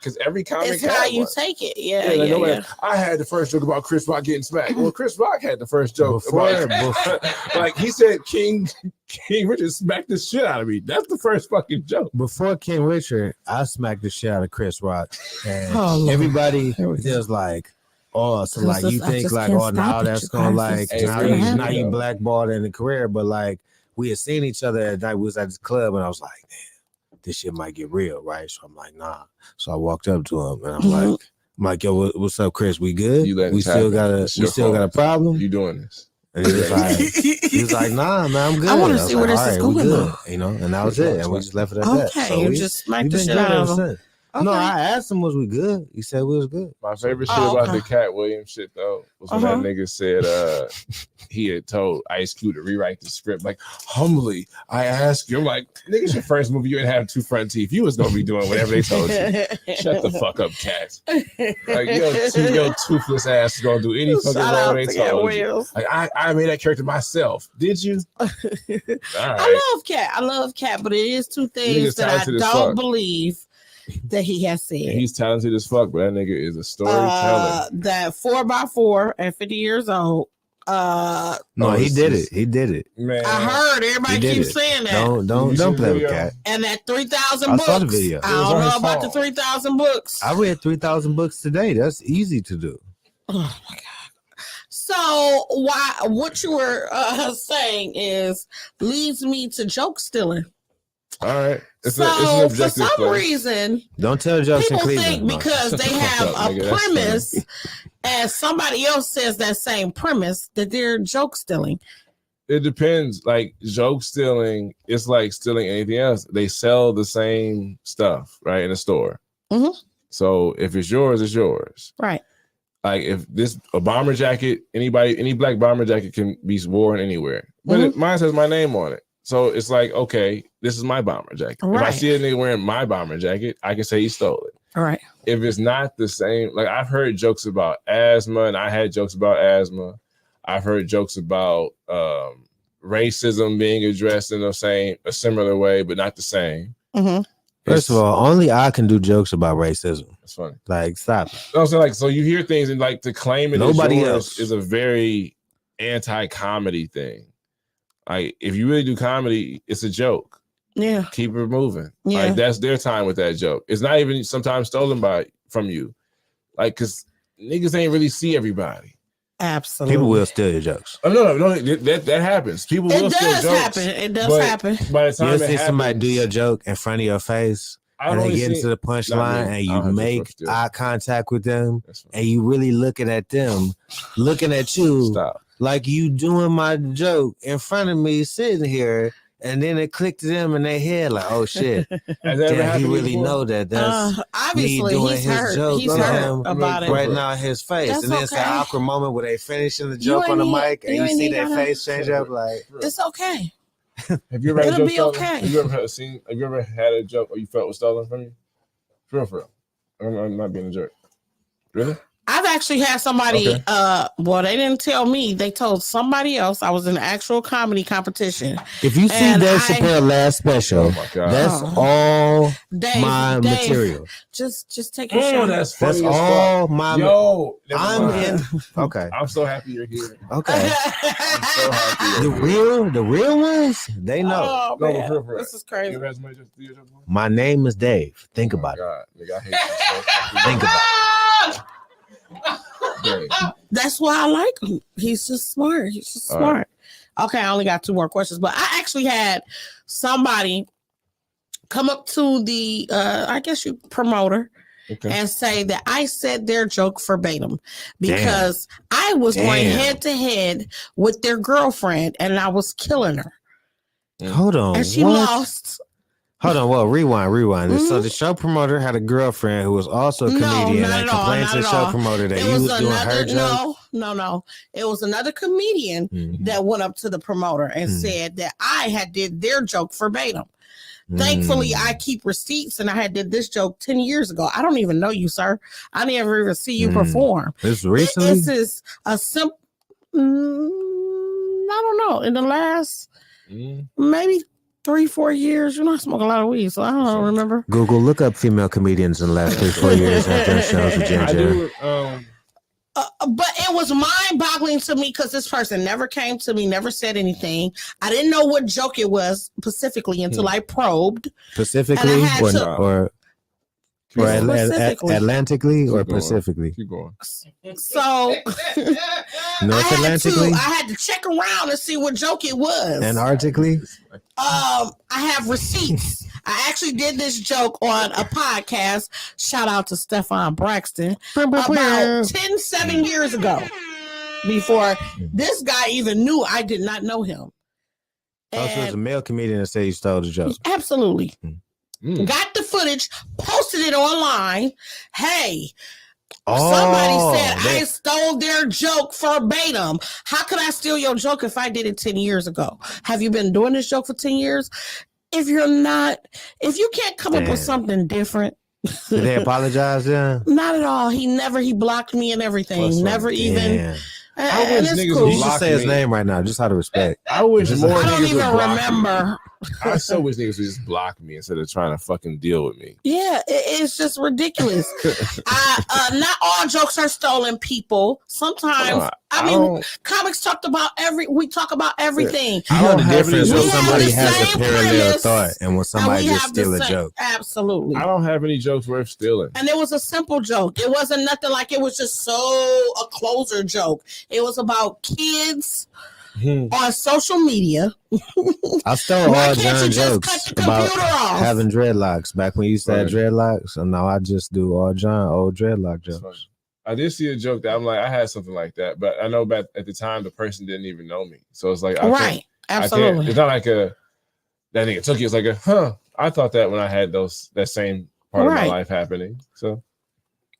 comic. It's how you take it. Yeah. I had the first joke about Chris Rock getting smacked. Well, Chris Rock had the first joke about like he said King Richard smacked the shit out of me. That's the first fucking joke. Before King Richard, I smacked the shit out of Chris Rock, and everybody was like, Oh, so like you think like, oh, now that's gonna like now you blackballed in the career, but like we had seen each other at night. We was at this club, and I was like, damn, this shit might get real, right? So I'm like, nah. So I walked up to him, and I'm like, yo, what's up, Chris? We good? We still got a problem? You doing this? And he was like, nah, man, I'm good. I want to see where this is going, though. You know, and that was it, and we just left it at that. Okay, you just smacked the shit out of him. Okay. No, I asked him, was we good? He said we was good. My favorite shit about the Cat Williams shit, though, was when that nigga said he had told Ice Cube to rewrite the script. Like, humbly, I ask you. I'm like, nigga, it's your first movie. You didn't have 2 front teeth. You was going to be doing whatever they told you. Shut the fuck up, Cat. Like, your toothless ass is going to do any fucking role they told you. Like, I made that character myself. Did you? All right. I love Cat, but it is 2 things that I don't believe that he has said. And he's talented as fuck, but that nigga is a storyteller. That 4x4 at 50 years old. No, he did it. He did it. Man, I heard everybody keep saying that. Don't play with Cat. And that 3,000 books. I saw the video. I don't know about the 3,000 books. I read 3,000 books today. That's easy to do. Oh my god. So what you were saying leads me to joke stealing. All right. So for some reason, don't tell jokes people in think because they have a premise and somebody else says that same premise that they're joke stealing. It depends. Like joke stealing, it's like stealing anything else. They sell the same stuff, right, in a store. Mm-hmm. So if it's yours, it's yours. Right. Like if a bomber jacket, any black bomber jacket can be worn anywhere, but mine has my name on it. So it's like, okay, this is my bomber jacket. Right. If I see a nigga wearing my bomber jacket, I can say he stole it. All right. If it's not the same, like I've heard jokes about asthma, and I had jokes about asthma. I've heard jokes about racism being addressed in a similar way, but not the same. Mm-hmm. First of all, only I can do jokes about racism. That's funny. Like, stop. So you hear things and like to claim it nobody else is a very anti-comedy thing. Like if you really do comedy, it's a joke. Yeah. Keep it moving. Yeah. Like that's their time with that joke. It's not even sometimes stolen from you. Like because niggas ain't really see everybody. Absolutely. People will steal your jokes. Oh, no, that happens. People will steal jokes. It does happen. By the time you'll see somebody do your joke in front of your face and they get into the punchline and you make eye contact with them and you really looking at them, looking at you. Stop. Like you doing my joke in front of me sitting here, and then it clicked to them in their head like, oh shit. Damn, he really know that that's obviously me doing he's his hurt. joke He's hurt about it. right now in his face. That's and then it's an awkward moment where they finishing the joke on the mic and you see their face change up like it's okay. Have you ever had a joke stolen? Okay. Have you ever had a joke or you felt was stolen from you? For real. I'm not being a jerk. Really? I've actually had somebody, well, they didn't tell me. They told somebody else. I was in an actual comedy competition. If you see Dave Chappelle last special, that's all my material. Just take a shot. That's all my I'm in. Okay. I'm so happy you're here. Okay. I'm so happy. The real ones, they know. No, this is crazy. You ever had somebody just do your joke? My name is Dave. Think about it. Nigga, I hate you so Think about it. That's why I like him. He's just smart. Right. Okay, I only got 2 more questions, but I actually had somebody come up to the promoter and say that I said their joke verbatim because I was going head to head with their girlfriend and I was killing her. Hold on. And she lost. Hold on, well, rewind. Mm-hmm. So the show promoter had a girlfriend who was also a comedian and complained to the show promoter that he was doing her joke. No. It was another comedian that went up to the promoter and said that I had did their joke verbatim. Thankfully, I keep receipts and I had did this joke 10 years ago. I don't even know you, sir. I never even see you perform. This recently? This is a simple, I don't know, in the last maybe 3-4 years. I smoke a lot of weed, so I don't remember. Google, look up female comedians in the last 3-4 years after shows with Ginger. But it was mind-boggling to me because this person never came to me, never said anything. I didn't know what joke it was specifically until I probed. Specifically, or Or Specifically. Atlantically or Keep going. Pacifically? Keep going. So North Atlantically? I had to check around and see what joke it was. Antarctically? I have receipts. I actually did this joke on a podcast. Shout out to Stefan Braxton. About 7 years ago. Before this guy even knew I did not know him. So it was a male comedian that said you stole the joke. Absolutely. Got the footage, posted it online. Hey, somebody said I stole their joke verbatim. How could I steal your joke if I did it 10 years ago? Have you been doing this joke for 10 years? If you can't come up with something different. Did they apologize then? Not at all. He blocked me and everything. Never even. I wish niggas You would should block say his me. name right now, just out of respect. I wish more I don't niggas even would block remember. me. I so wish niggas would just block me instead of trying to fucking deal with me. Yeah, it's just ridiculous. Not all jokes are stolen, people. Sometimes, comics talk about everything. I know the difference when We have somebody the has a same parallel premise, thought and when somebody we just have the steal a same- joke. Absolutely. I don't have any jokes worth stealing. And it was a simple joke. It wasn't nothing like it was just a closer joke. It was about kids on social media. I stole Why all can't you John just jokes cut the about computer off? having dreadlocks back when you used to have Right. dreadlocks. So now I just do all John old dreadlock jokes. I did see a joke that I'm like, I had something like that, but I know back at the time the person didn't even know me, so it's like, Absolutely. It's not like that nigga took it. It's like I thought that when I had that same part of my life happening. So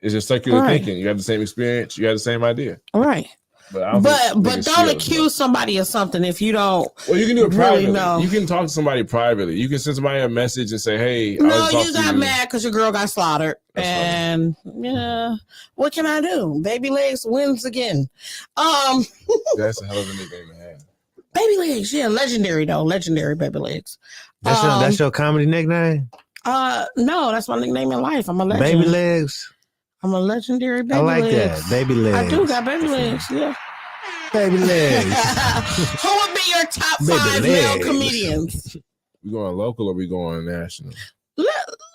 it's just circular thinking. You have the same experience. You have the same idea. Right. But don't accuse somebody of something if you don't. Well, you can do it privately. Really know. You can talk to somebody privately. You can send somebody a message and say, "Hey, no, you got mad because your girl got slaughtered." That's and yeah, what can I do? Baby Legs wins again. That's a hell of a nickname to have. Baby Legs, yeah, legendary though, legendary Baby Legs. That's your comedy nickname? No, that's my nickname in life. I'm a legend. Baby Legs. I'm a legendary Baby I like Legs. that. Baby Legs. I do got Baby Legs, yeah. Baby Legs. Who would be your top Baby 5 male Legs. comedians? We going local or we going national?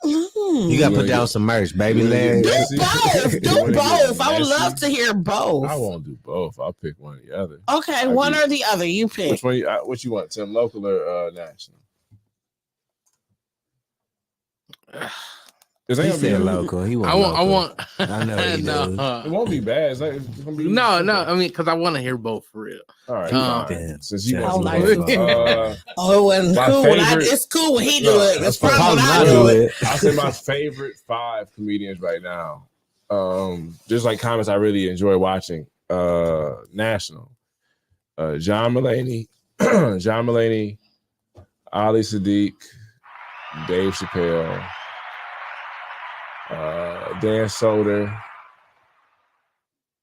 You got to put down some merch. Baby Legs. Do both. Do both. I would love to hear both. I won't do both. I'll pick one or the other. Okay, one or the other. You pick. Which one? What you want? Tim, local or national? He said local. He I want. I know he It won't be bad. It's gonna be No. I mean, because I want to hear both for real. All right. Since you Sounds want like to it wasn't my cool. favorite- It's cool when he do it. It's that's fun when fine. I do it. I'll say my favorite 5 comedians right now. There's like comments I really enjoy watching. National. John Mulaney, Ali Sadiq, Dave Chappelle, Dan Soder,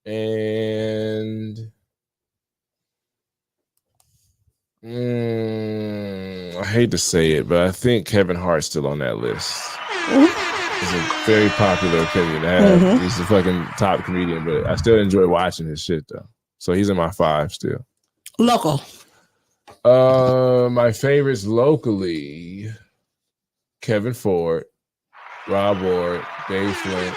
and I hate to say it, but I think Kevin Hart's still on that list. It's a very popular opinion to have. He's a fucking top comedian, but I still enjoy watching his shit though. So he's in my 5 still. Local. My favorites locally: Kevin Ford, Rob Ward, Dave Flint.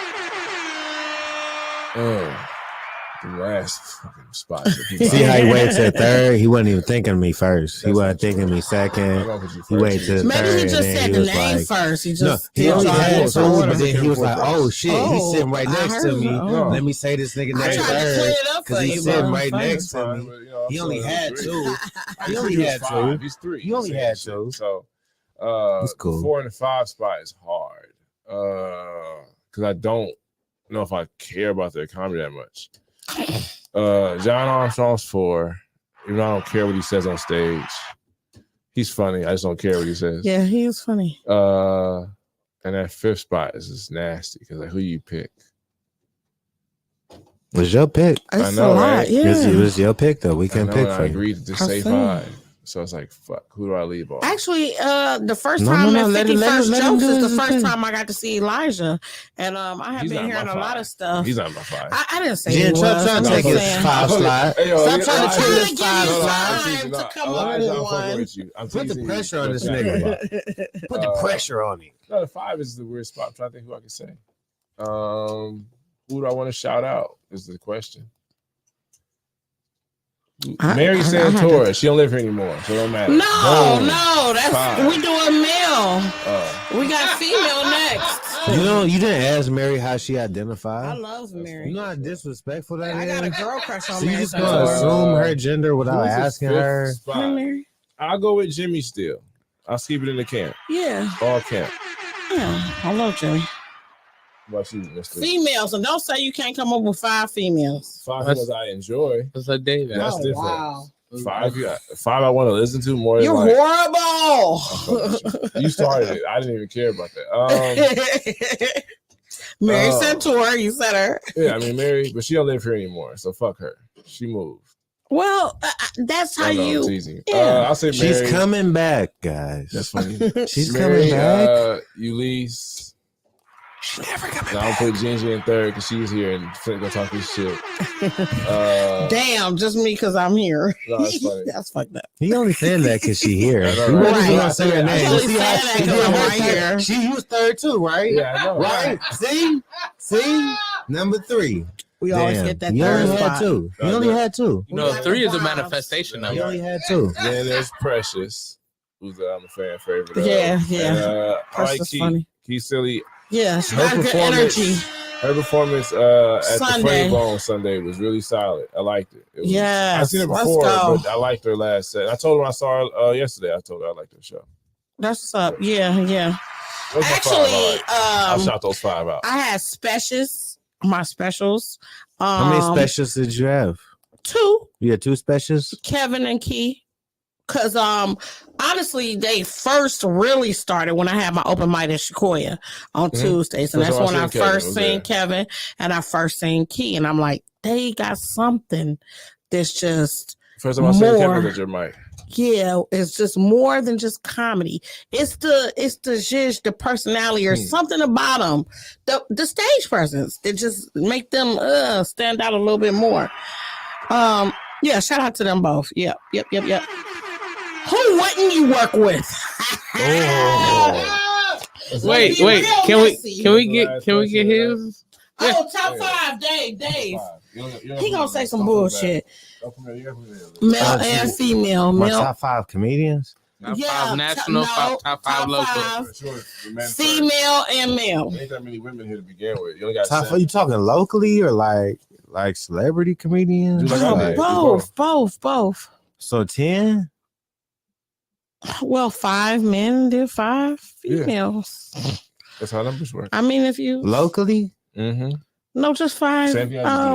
The last fucking spot. See how he waited to third? He wasn't even thinking of me first. He wasn't thinking of me second. He waited to Maybe third. he just and said he the was name like, first. He just No, he only had 2, but then he was like, "Oh shit, Oh, he's sitting right I next to heard me. you. Let me say this nigga I next tried to clear third it up for because you, he's sitting bro. right Fine. next to me. He only had 2. He only had 2. He's 3. He only had 2. So That's cool. The 4 and the 5 spot is hard. Because I don't know if I care about their comedy that much. John Armstrong's 4. Even though I don't care what he says on stage. He's funny. I just don't care what he says. Yeah, he is funny. And that 5th spot is just nasty because like who you pick? Was your pick? It's know, a lot. right? Yeah. It was your pick though. We can pick I for you. agreed to just I say see. 5. So it's like, fuck, who do I leave off? Actually, the first time at 51st Jokes is the first time I got to see Elijah. And I have been hearing a lot of stuff. He's not my 5. I didn't say he was. Stop trying to take his 5 slot. Stop trying to take his 5 slot. to come up with one. Put the pressure on this nigga. Put the pressure on him. No, the 5 is the weird spot. I'm trying to think who I can say. Who do I want to shout out is the question. Mary Santora, she don't live here anymore, so it don't matter. No, that's we doing male. We got female next. You didn't ask Mary how she identified. I love Mary. You know how disrespectful that is. I got a girl crush on so Mary. You just gonna assume her gender without asking her? Mary. I'll go with Jimmy still. I'll keep it in the camp. Yeah. All camp. Yeah, I love Jimmy. What you, Mr. Females, and don't say you can't come up with 5 females. 5 females I enjoy. That's like David. That's different. Wow. 5 I want to listen to more. You're like, horrible. You started it. I didn't even care about that. Mary Santora, you said her. Yeah, I mean Mary, but she don't live here anymore, so fuck her. She moved. Well, that's how you. I'm teasing. Yeah. I'll say Mary. She's coming back, guys. That's funny. She's Mary, coming back. Ulysses. She's never coming back. I'll put Gingy in 3rd because she was here and Flint gonna talk this shit. Damn, just me because I'm here. No, that's funny. That's fucked up. He only saying that because she here. I know, You right? really gonna say her name? only saying that 'cause I'm right here. She was 3rd too, right? Yeah, I know. Right? See, number 3. We always get that You third only had spot. 2. You only had 2. You know, 3 is a manifestation You number. only had 2. Then there's Precious, who's I'm a fan favorite of. Yeah. And, Precious is funny. Keith Silly. Yeah, she Her got good performance- energy. Her performance at Sunday. the Funny Bone Sunday was really solid. I liked it. Yes, I've seen her let's before, go. but I liked her last set. I told her I saw her yesterday. I told her I liked her show. That's what's up. Yeah. Those are 5 I Actually, like. I'll shout those 5 out. I had my specials. How many specials did you have? 2. You had 2 specials? Kevin and Key. Cause honestly, they first really started when I had my open mic at Sequoia on Tuesdays, and that's when I first seen Kevin and I first seen Key, and I'm like, they got something that's just First time I seen Kevin at your mic. Yeah, it's just more than just comedy. It's the zhizh, the personality, or something about them, the stage presence that just make them stand out a little bit more. Yeah, shout out to them both. Yep. Who wouldn't you work with? Wait. Can we get his? Oh, top 5, Dave. He gonna say some bullshit. Male and female. My top 5 comedians. Top 5 national, top 5 local. Female and male. Ain't that many women here to begin with. You only got Top 5, you talking locally or like celebrity comedians? Both. So 10? Well, 5 men, did 5 females. Yeah. That's how numbers work. I mean, if you locally, no, just 5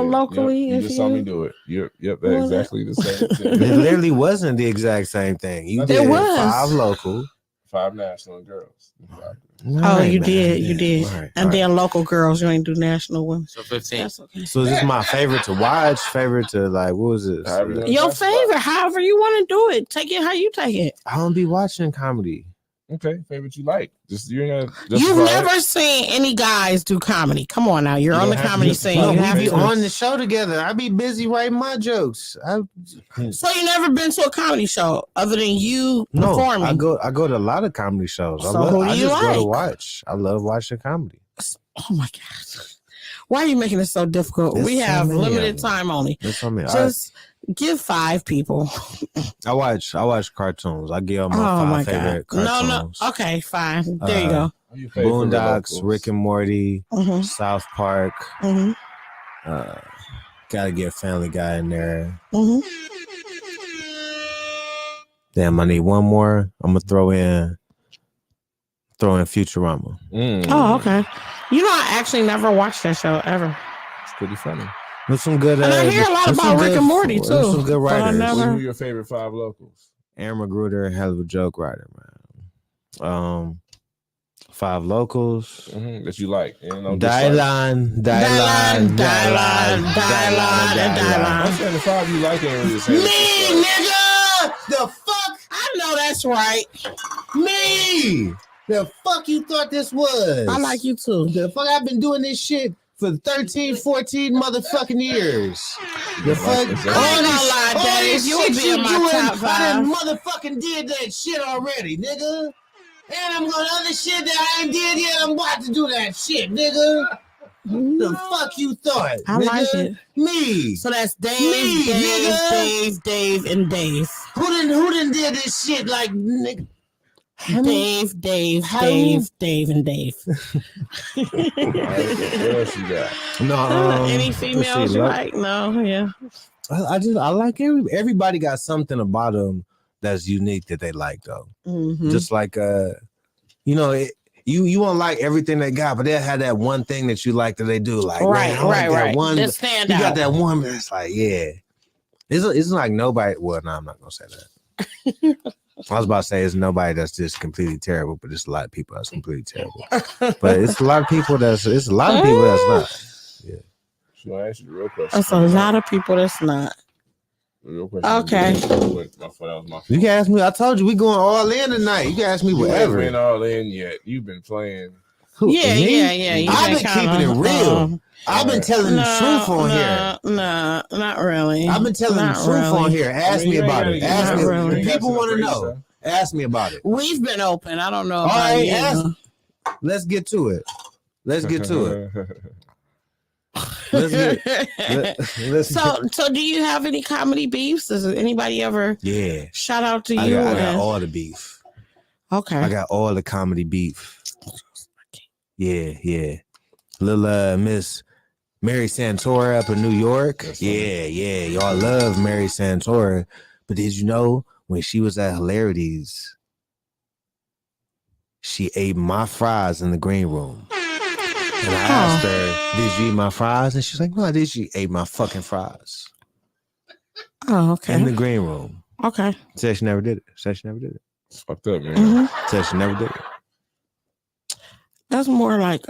locally. You just saw me do it. Yep, that's exactly the same thing. it literally wasn't the exact same thing. You did 5 local, 5 national girls. You did. Right, and then local girls, you ain't do national women. So 15. That's okay. So is this my favorite to watch? Favorite to like, what was it? Your favorite, however you want to do it. Take it how you take it. I don't be watching comedy. Okay, favorite you like. You've never seen any guys do comedy. Come on now, you're on the comedy scene. No, we be on the show together. I be busy writing my jokes. So you never been to a comedy show other than you performing? I go to a lot of comedy shows. So who do you like? Go to watch. I love watching comedy. Oh my god, why are you making it so difficult? We have limited time only. Just give 5 people. I watch cartoons. I give them my 5 favorite cartoons. No. Okay, fine. There you go. Boondocks, Rick and Morty, South Park. Gotta get Family Guy in there. Damn, I need one more. I'm gonna throw in Futurama. Oh, okay. You know, I actually never watched that show ever. It's pretty funny. There's some good. And I hear a lot about Rick and Morty too. There's some good writers. Who are your favorite 5 locals? Aaron Magruder, hell of a joke writer, man. 5 locals that you like. Dylan. I'm saying the 5 you like ain't really the same. Me, nigga. The fuck That's right. Me. The fuck you thought this was? I like you too. The fuck I've been doing this shit for 13, 14 motherfucking years. The fuck all this shit you would be in my top 5. I done motherfucking did that shit already, nigga. And I'm gonna other shit that I ain't did yet. I'm about to do that shit, nigga. The fuck you thought? I nigga? like it. Me. So that's Dave, Me, Dave, nigga. Dave, and Dave. Who done did this shit like nigga? Dave, and Dave. What else you got? No, any females you like? No, yeah. I like everybody got something about them that's unique that they like though. Mm-hmm. Just like you know, you won't like everything they got, but they'll have that one thing that you like that they do. Like right. One, that stand you out. got that one that's like, yeah. It's like nobody. Well, no, I'm not gonna say that. I was about to say it's nobody that's just completely terrible, but it's a lot of people that's completely terrible. But it's a lot of people that's not. Yeah. Should I ask you the real question? That's a lot of people that's not. The real question. Okay. You can ask me. I told you we going all in tonight. You can ask me whatever. You ain't been all in yet. You've been playing. Yeah. I've been keeping it real. I've been telling the truth on here. No, not really. I've been telling the truth on here. Ask me about it. Ask me. Really. People want to know. Ask me about it. We've been open. I don't know. All About right, you. Let's get to it. Let's get to it. So do you have any comedy beefs? Does anybody ever shout out to you? I got all the beef. Okay. I got all the comedy beef. Yeah. Little Miss Mary Santora up in New York. Yeah. Y'all love Mary Santora. But did you know when she was at Hilarities, she ate my fries in the green room? And I asked her, did you eat my fries? And she's like, no, she ate my fucking fries. Oh, okay. In the green room. Okay. Said she never did it. It's fucked up, man. Mm-hmm. Said she never did it. That's more like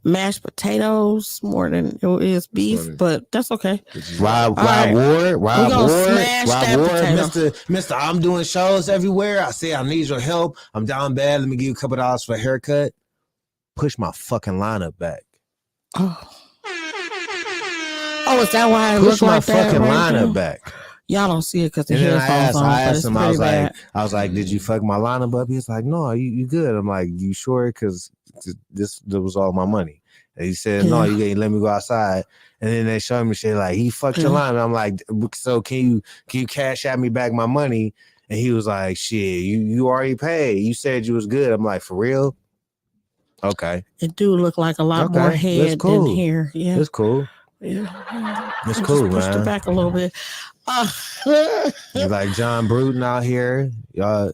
mashed potatoes more than it is beef, but that's okay. Rob Ward, Mr. I'm doing shows everywhere. I say I need your help. I'm down bad. Let me give you a couple dollars for a haircut. Push my fucking lineup back. Oh, is that why I push look my like that fucking right lineup now? Back? Y'all don't see it because the and then headphones on. I asked him. I was like, bad. did you fuck my lineup up? He's like, no, you good. I'm like, you sure? Because this was all my money. And he said, no, you ain't let me go outside. And then they showed me shit like he fucked your lineup. I'm like, so can you cash out me back my money? And he was like, shit, you already paid. You said you was good. I'm like, for real? Okay. It do look like a lot more head than hair. Yeah, it's cool. Yeah, it's cool, man. Pushed it back a little bit. Like John Bruton out here, y'all.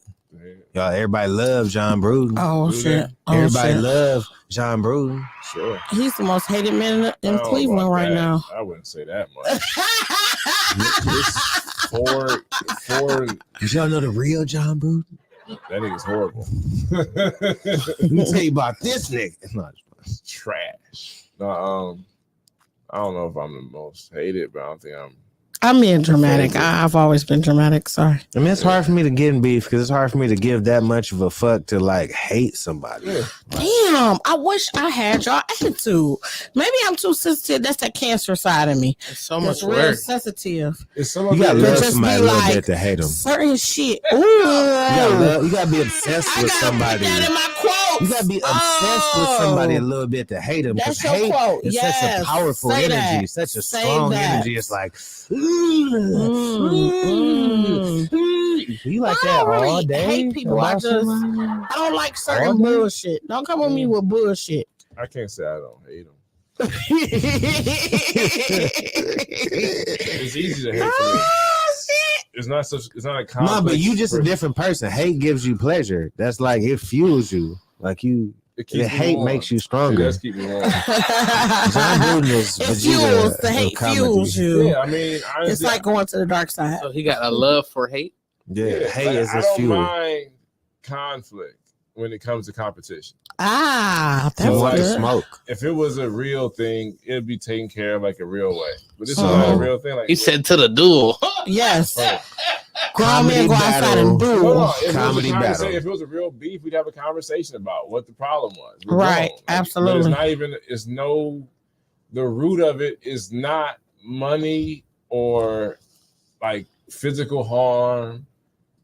Everybody loves John Bruton. Oh shit! Everybody love John Bruton. Sure. He's the most hated man in Cleveland right now. I wouldn't say that much. Four. Did y'all know the real John Bruton? That nigga's horrible. Let me tell you about this nigga. It's not trash. No, I don't know if I'm the most hated, but I don't think I'm being dramatic. I've always been dramatic. Sorry. I mean, it's hard for me to get in beef because it's hard for me to give that much of a fuck to like hate somebody. Yeah. Damn, I wish I had y'all attitude. Maybe I'm too sensitive. That's that cancer side of me. It's so much real work. Sensitive. You gotta love somebody a little bit to hate them. Certain shit. Ooh. You gotta be obsessed with somebody. Put that in my quotes. You gotta be obsessed with somebody a little bit to hate them. That's your hate quote. is such a powerful energy, such a strong energy. It's like, you like that all day? I hate people. I don't like certain bullshit. Don't come with me with bullshit. I can't say I don't hate them. It's easy to hate for me. It's not a complex. No, but you just a different person. Hate gives you pleasure. That's like it fuels you. Like you. The hate makes you stronger. Let's keep me warm. John Bruton is fuels the hate fuels you. Yeah, I mean, honestly, it's like going to the dark side. So he got a love for hate. Yeah, hate is his fuel. I fuel. don't mind conflict. when it comes to competition. That's like good. Smoke. If it was a real thing, it'd be taken care of like a real way. But this is not a real thing. Like he said to the duel. Yes. Oh. Grown men go outside and No, duel. Comedy battle. If it was a real beef, we'd have a conversation about what the problem was. Right, absolutely. But it's not even. It's no. The root of it is not money or like physical harm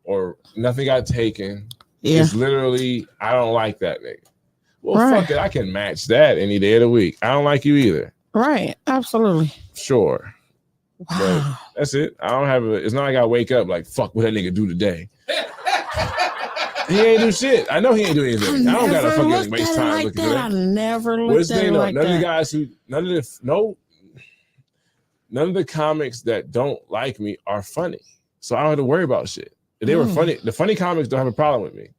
or nothing got taken. Yeah. It's literally, I don't like that nigga. Well, fuck it. I can match that any day of the week. I don't like you either. Right. Absolutely. Sure. Wow. But that's it. I don't have it's not like I wake up like, fuck what that nigga do today. He ain't do shit. I know he ain't do anything. I don't gotta fucking waste time like looking that. at that. I never looked at it like none that. of the guys who none of the comics that don't like me are funny. So I don't have to worry about shit. If they were funny, the funny comics don't have a problem with me.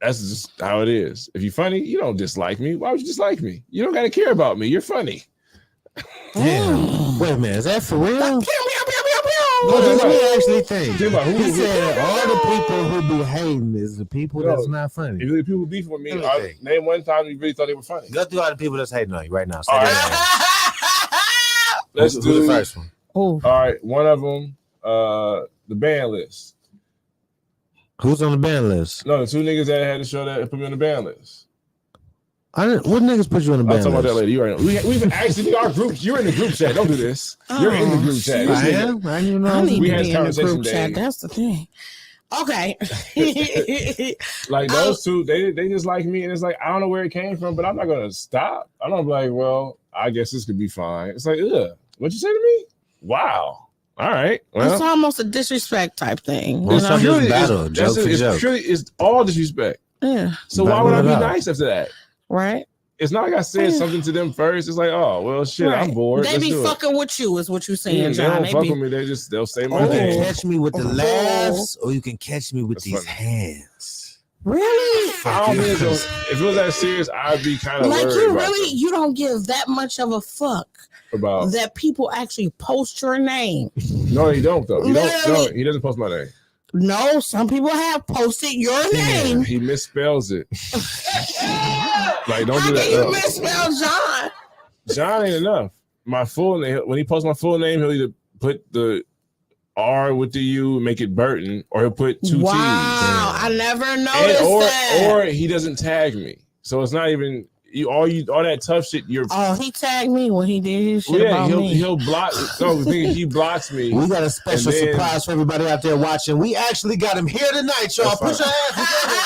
That's just how it is. If you're funny, you don't dislike me. Why would you dislike me? You don't got to care about me. You're funny. Damn. Wait a minute. Is that for real? What does he actually think? He said all the people who be hating is the people that's not funny. If the people who beef with me, name one time you really thought they were funny. Go through all the people that's hating on you right now. Say All right. Let's do the first one. All right, one of them, the ban list. Who's on the ban list? No, the two niggas that had to show that put me on the ban list. What niggas put you on the ban list? I'm talking about that lady. You already know. We've actually our group. You're in the group chat. Don't do this. You're in the group chat. I am. I didn't know. I need we to had be in the conversation group chat. days. That's the thing. Okay. Like those two, they just like me, and it's like I don't know where it came from, but I'm not gonna stop. I'm not like, well, I guess this could be fine. It's like, ugh, what'd you say to me? Wow. All right. Well, it's almost a disrespect type thing. Well, it's really battle, joke for joke. It's all disrespect. Yeah. So why would I be nice after that? Right. It's not like I said something to them first. It's like, oh well, shit, right. I'm bored. They be fucking with you, is what you saying, John. They don't fuck with me. They'll say my name. You can catch me with the laughs, or you can catch me with these hands. Really? If it was that serious, I'd be kind of like worried. You don't give that much of a fuck about that people actually post your name. No, he don't though. He doesn't post my name. No, some people have posted your name. He misspells it. Like, don't do that. You misspell John? John ain't enough. My full name. When he posts my full name, he'll either put the R with the U and make it Burton, or he'll put two T's. Wow, I never noticed that. Or he doesn't tag me, so it's not even all that tough shit. He tagged me when he did his shit about me. He'll block. No, the thing is, he blocks me. We got a special surprise for everybody out there watching. We actually got him here tonight, y'all. Put your hands together.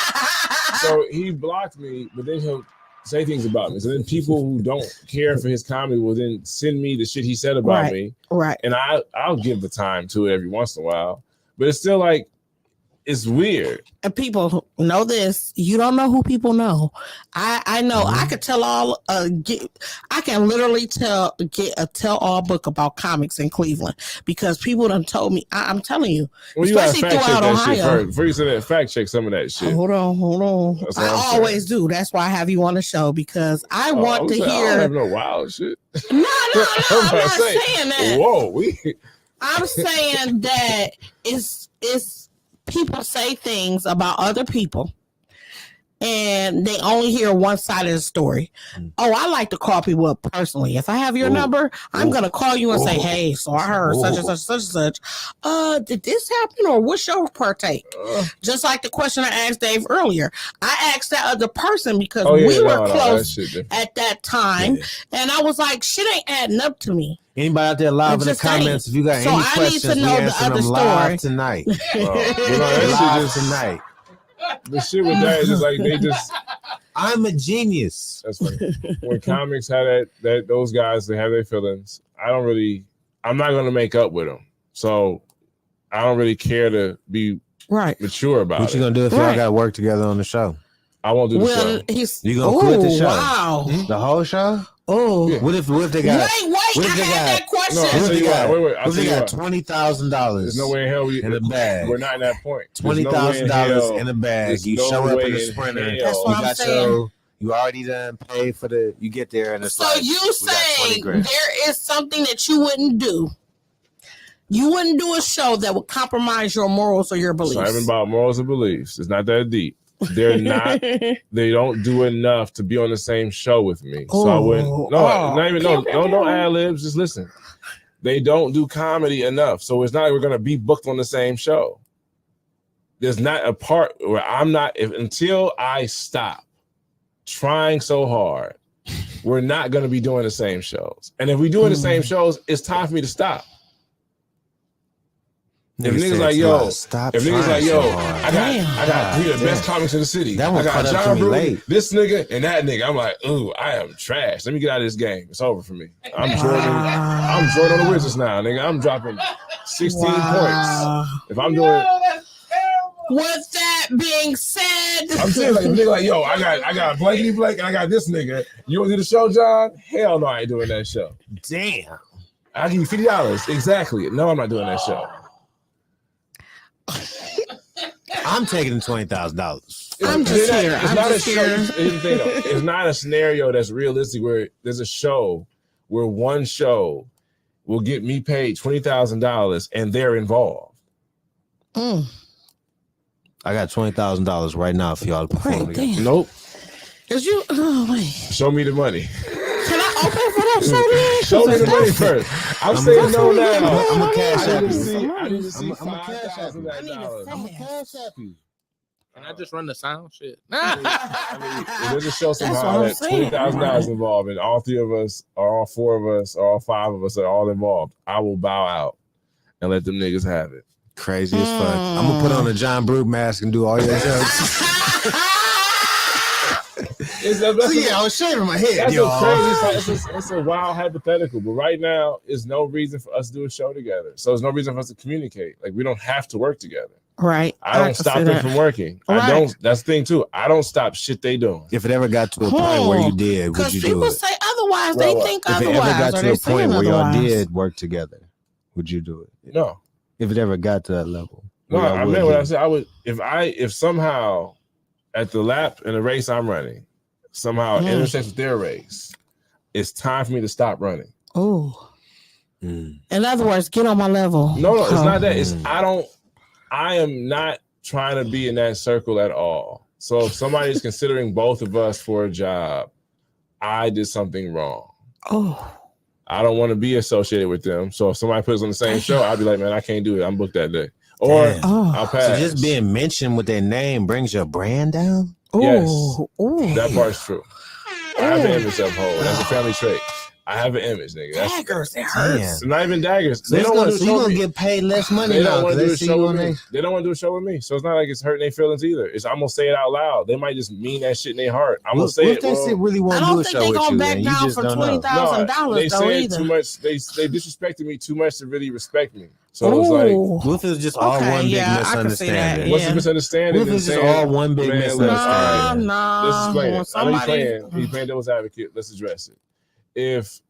So he blocked me, but then he'll say things about me. So then people who don't care for his comedy will then send me the shit he said about me. Right. And I'll give the time to it every once in a while. But it's still like, it's weird. And people know this. You don't know who people know. I know. I could tell all. I can literally get a tell all book about comics in Cleveland because people done told me. I'm telling you, well, especially you throughout Ohio. Before you say that, fact check some of that shit. Hold on. I always do. That's why I have you on the show because I want to hear. I don't have no wild shit. No. I'm not saying that. Whoa, I'm saying that it's. People say things about other people and they only hear one side of the story. Oh, I like to call people up personally. If I have your number, I'm going to call you and say, hey, so I heard such and such. Did this happen or what's your partake? Just like the question I asked Dave earlier. I asked that other person because we were close at that time. And I was like, shit ain't adding up to me. Anybody out there live in the comments, if you got any questions, we answer them live tonight. Live tonight. The shit with that is just like they just. I'm a genius. That's funny. When comics have those guys, they have their feelings. I'm not going to make up with them. So I don't really care to be mature about it. What you going to do if y'all got to work together on the show? I won't do the show. You going to quit the show? Wow. The whole show? Oh, yeah. What if they got? Wait! I had that question. No, what if they got $20,000? There's no way in hell in the bag. We're not in that point. $20,000 in the bag. You show up in the Sprinter. That's what I'm saying. You already done paid for you get there and it's so you saying there is something that you wouldn't do. You wouldn't do a show that would compromise your morals or your beliefs. It's not even about morals or beliefs. It's not that deep. they're not. They don't do enough to be on the same show with me. So I wouldn't. No ad libs. Just listen. They don't do comedy enough, so it's not like we're gonna be booked on the same show. There's not a part where I'm not. Until I stop trying so hard, we're not gonna be doing the same shows. And if we're doing the same shows, it's time for me to stop. If niggas like, yo, I got three of the best comics in the city. I got John Bruton, this nigga, and that nigga. I'm like, ooh, I am trash. Let me get out of this game. It's over for me. I'm Jordan on the Wizards now, nigga. I'm dropping 16 points. If I'm doing With that being said, I'm saying like a nigga like, yo, I got Blankety Blake and I got this nigga. You want to do the show, John? Hell no, I ain't doing that show. Damn. I'll give you $50. Exactly. No, I'm not doing that show. I'm taking $20,000. I'm just here. It's not a scenario that's realistic where there's a show where one show will get me paid $20,000 and they're involved. I got $20,000 right now for y'all to perform together. Nope. Wait. Show me the money. Can I open for that show? Show me the money first. I'm saying no now. I'm a cash app. I need to see $5,000. I'm a cash app. Can I just run the sound shit? If there's a show somehow that $20,000 involved, and all three of us, or all four of us, or all five of us are all involved, I will bow out and let them niggas have it. Crazy as fuck. I'm gonna put on a John Bruton mask and do all your jokes. I was shaving my head. It's a wild hypothetical, but right now, there's no reason for us to do a show together. So there's no reason for us to communicate. Like we don't have to work together. Right. I don't stop them from working. Right. I don't. That's the thing too. I don't stop shit they doing. If it ever got to a point where you did, would you do it? Because people say otherwise. They think if otherwise. If it ever got to a point where y'all otherwise. did work together, would you do it? No. If it ever got to that level. No, I meant what I said. I would if somehow at the lap in the race I'm running, somehow intersects with their race, it's time for me to stop running. Oh. In other words, get on my level. No, it's not that. It's I am not trying to be in that circle at all. So if somebody is considering both of us for a job, I did something wrong. Oh. I don't want to be associated with them. So if somebody puts on the same show, I'll be like, man, I can't do it. I'm booked that day. Or I'll pass. So just being mentioned with their name brings your brand down? Yes. That part's true. I have an image uphold. That's a family trait. I have an image, nigga. Daggers, it hurts. Not even daggers. So they don't want to so you're going to get paid less money now. They don't want to do a show with me. They don't want to do a show with me. So it's not like it's hurting their feelings either. I'm going to say it out loud. They might just mean that shit in their heart. I'm going to say it. What if they really want to do a show with you? I don't think they're going to back down for $20,000 they though said either. Too much. They disrespected me too much to really respect me. So it was like, what if it's just all one big misunderstanding? What's the misunderstanding? What if it's just all one big misunderstanding? Let's explain it. I know you're playing devil's advocate. Let's address it. If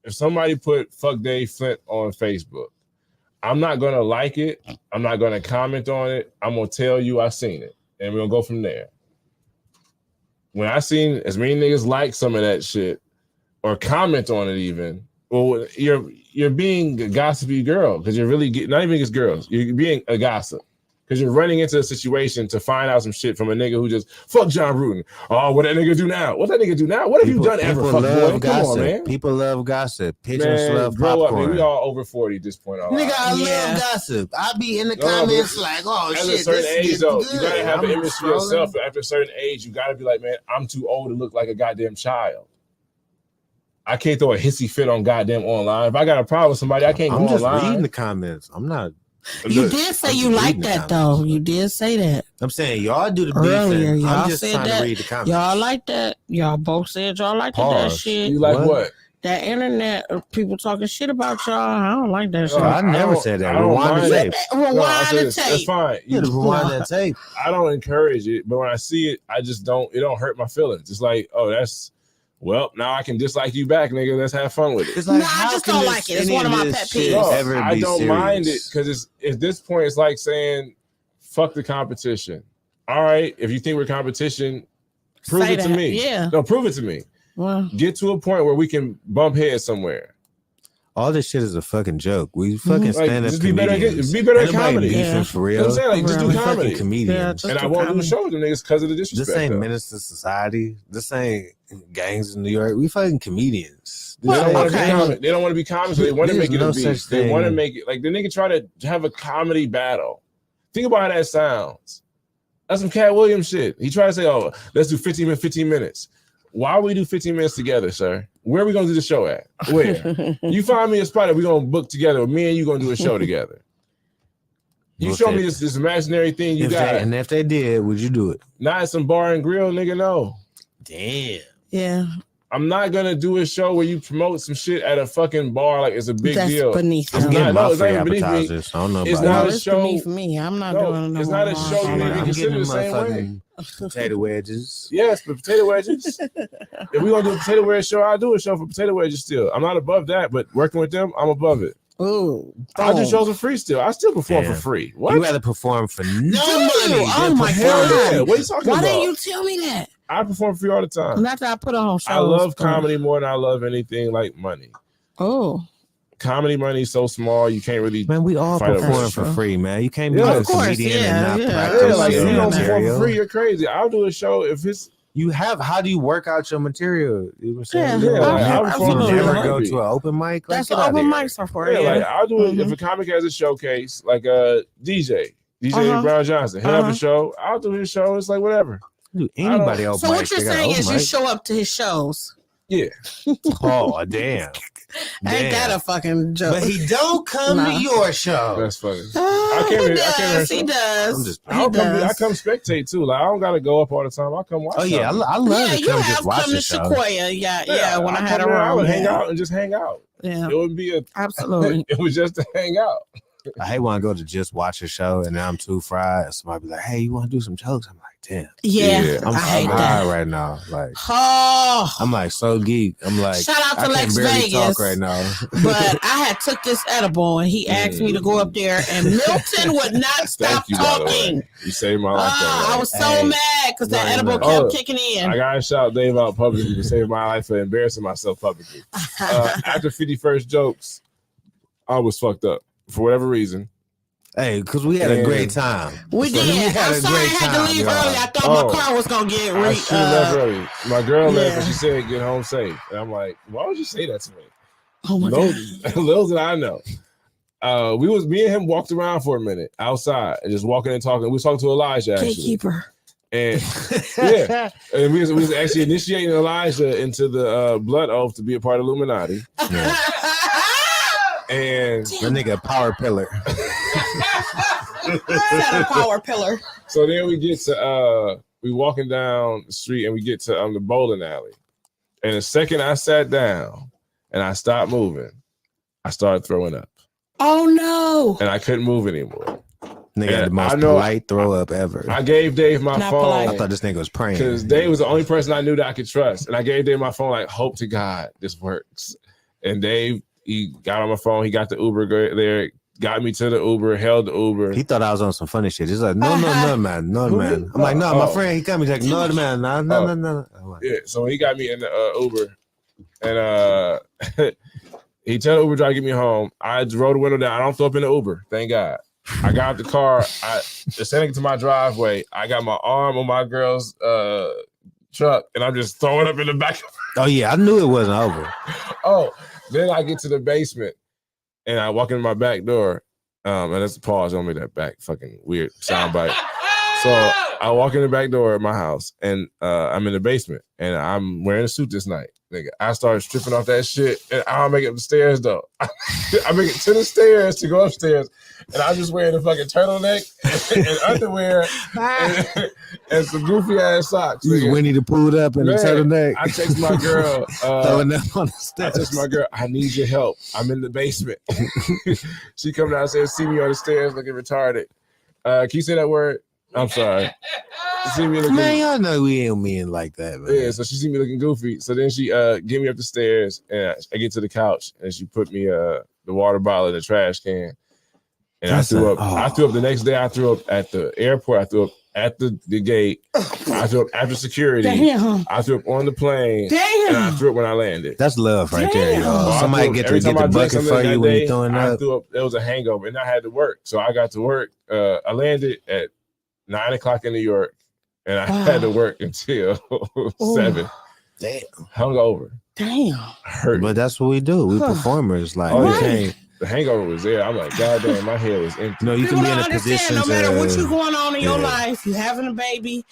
somebody put "fuck Dave Flint" on Facebook, I'm not gonna like it. I'm not gonna comment on it. I'm gonna tell you I seen it, and we're gonna go from there. When I seen as many niggas like some of that shit or comment on it, even, well, you're being a gossipy girl because you're really not even just girls. You're being a gossip. Because you're running into a situation to find out some shit from a nigga who just fuck John Bruton. Oh, what that nigga do now? What that nigga do now? What have you done ever? Fuck boy? Come on, man. People love gossip. Pigeons love grow popcorn. up, man. We all over 40 at this point. Nigga, I love gossip. I be in the comments like, oh shit. At a certain age, though, you gotta have an image for yourself. After a certain age, you gotta be like, man, I'm too old to look like a goddamn child. I can't throw a hissy fit on goddamn online. If I got a problem with somebody, I can't go online. I'm just reading the comments. I'm not. You did say you like that though. You did say that. I'm saying y'all do the earlier. Beefing. Y'all I'm just said trying that. to read the comments. Y'all like that. Y'all both said y'all like that shit. You like what? That internet, people talking shit about y'all. I don't like that shit. I never said that. Rewind the tape. Rewind the tape. That's fine. You rewind that tape. I don't encourage it, but when I see it, I just don't. It don't hurt my feelings. It's like, oh, that's. Well, now I can dislike you back, nigga. Let's have fun with it. It's like, I just don't like it. It's one of my pet peeves. No, I don't mind it because at this point, it's like saying, fuck the competition. All right, if you think we're competition, prove it to me. Yeah. No, prove it to me. Well, get to a point where we can bump heads somewhere. All this shit is a fucking joke. We fucking stand up just be better, comedians. be better at Everybody comedy. beefing for real. You know what I'm saying? Like, just do We comedy. fucking comedians. And I won't do the show with them niggas because of the disrespect. This ain't Menace to Society. This ain't Gangs in New York. We fucking comedians. They don't want to be comic. They don't want to be comics. So they want to make it a beef. They want to make it like the nigga try to have a comedy battle. Think about how that sounds. That's some Cat Williams shit. He tried to say, "Oh, let's do 15 minutes." Why we do 15 minutes together, sir? Where are we gonna do the show at? Where? You find me a spot that we're gonna book together. Me and you gonna do a show together. You show me this imaginary thing you got. And if they did, would you do it? Not at some bar and grill, nigga. No. Damn. Yeah. I'm not gonna do a show where you promote some shit at a fucking bar like it's a big deal. Beneath I'm me. getting my it's free not beneath me. appetizers. I don't know It's about not it. a show. Beneath me. I'm not doing it's not a show you need to I'm consider getting the same way. motherfucking potato wedges. Yes, but potato wedges. If we're gonna do a potato wedge show, I'll do a show for potato wedges still. I'm not above that, but working with them, I'm above it. Ooh. I do shows for free still. I still perform for free. What? You rather perform for no money? Oh my Hell God. yeah. What are you talking Why about? didn't you tell me that? I perform for free all the time. Not that I put on shows. I love comedy more than I love anything like money. Oh. Comedy money is so small, you can't really. Man, we all fight over perform it. for free, man. You can't be Yeah, a of course, comedian and not practice Yeah, like if your you don't perform material. for free, you're crazy. I'll do a show if it's. You have. How do you work out your material? You know what I'm saying? Yeah, like, I'll you perform for never free. go to an open mic. Like, That's get what out open there. mics are for. Yeah, Yeah. like I'll do it if a comic has a showcase, like DJ Brown Johnson. He'll have a show. I'll do his show. It's like whatever. Dude, anybody else? So what you're saying is you show up to his shows. Yeah. Oh damn. Ain't that a fucking joke? But he don't come to your show. That's funny. Oh, I he does. He does. I come spectate too. Like I don't gotta go up all the time. I come watch. Oh yeah, I love to come just watch come the to show. Sequoia. Yeah. When I had a I room, would hang out and just hang out. Yeah. It wouldn't be a absolutely. It was just to hang out. I hate when I go to just watch a show and then I'm too fried. And somebody be like, "Hey, you want to do some jokes?" I'm like, "Damn, yeah, I'm hate high that right now." Like, I'm like so geek. I'm like, shout out to I Lex can barely Vegas talk right now. But I had took this edible and he asked me to go up there, and Milton would not stop talking. You saved my life. I was so mad because that edible kept kicking in. I gotta shout Dave out publicly to save my life for embarrassing myself publicly. After 51st jokes, I was fucked up for whatever reason. Hey, because we had a great time. We did. I'm sorry I had to leave early. I thought my car was gonna get I should have left early. My girl left and she said, "Get home safe." And I'm like, "Why would you say that to me?" Oh my God. Little did I know. Me and him walked around for a minute outside and just walking and talking. We was talking to Elijah actually. Gatekeeper. And yeah, and we was actually initiating Elijah into the blood oath to be a part of Illuminati. Yeah. And the nigga power pillar. Power pillar. So then we get to we walking down the street and we get to the bowling alley. And the second I sat down and I stopped moving, I started throwing up. Oh no! And I couldn't move anymore. Nigga had the most polite throw up ever. I gave Dave my phone. Polite. I thought this nigga was praying. Because Dave was the only person I knew that I could trust. And I gave Dave my phone like, hope to God this works. And Dave, he got on my phone. He got the Uber there, got me to the Uber, held the Uber. He thought I was on some funny shit. He's like, no, man. I'm like, no, my friend. He got me like, no, man. No. Yeah, so he got me in the Uber. And he told the Uber driver to get me home. I rolled the window down. I don't throw up in the Uber. Thank God. I got out the car. Standing to my driveway. I got my arm on my girl's truck, and I'm just throwing up in the back. Oh, yeah. I knew it wasn't over. Oh, then I get to the basement, and I walk in my back door. And that's a pause on me, that back fucking weird soundbite. So I walk in the back door of my house, and I'm in the basement, and I'm wearing a suit this night. Nigga, I started stripping off that shit, and I don't make it up the stairs though. I make it to the stairs to go upstairs, and I'm just wearing a fucking turtleneck and underwear and some goofy ass socks. You Winnie the Pooh up in the turtleneck. I text my girl, throwing them on the steps. I text my girl, I need your help. I'm in the basement. She come downstairs, see me on the stairs looking retarded. Can you say that word? I'm sorry. See me looking, man, y'all know we ain't mean like that, man. Yeah, so she see me looking goofy. So then she get me up the stairs, and I get to the couch, and she put me the water bottle in the trash can. And I threw up the next day. I threw up at the airport. I threw up at the gate. I threw up after security. Damn. I threw up on the plane. Damn. And I threw up when I landed. That's love right there, y'all. So Somebody get the bucket for you when you're throwing up. I threw up. There was a hangover, and I had to work. So I got to work. I landed at 9 o'clock in New York, and I had to work until 7. Damn. Hungover. Damn. Hurt. But that's what we do. We performers. Like, we can't. The hangover was there. I'm like, God damn, my head was empty. No, you People can be in don't a position no matter to, what you going on in your life, you having a baby,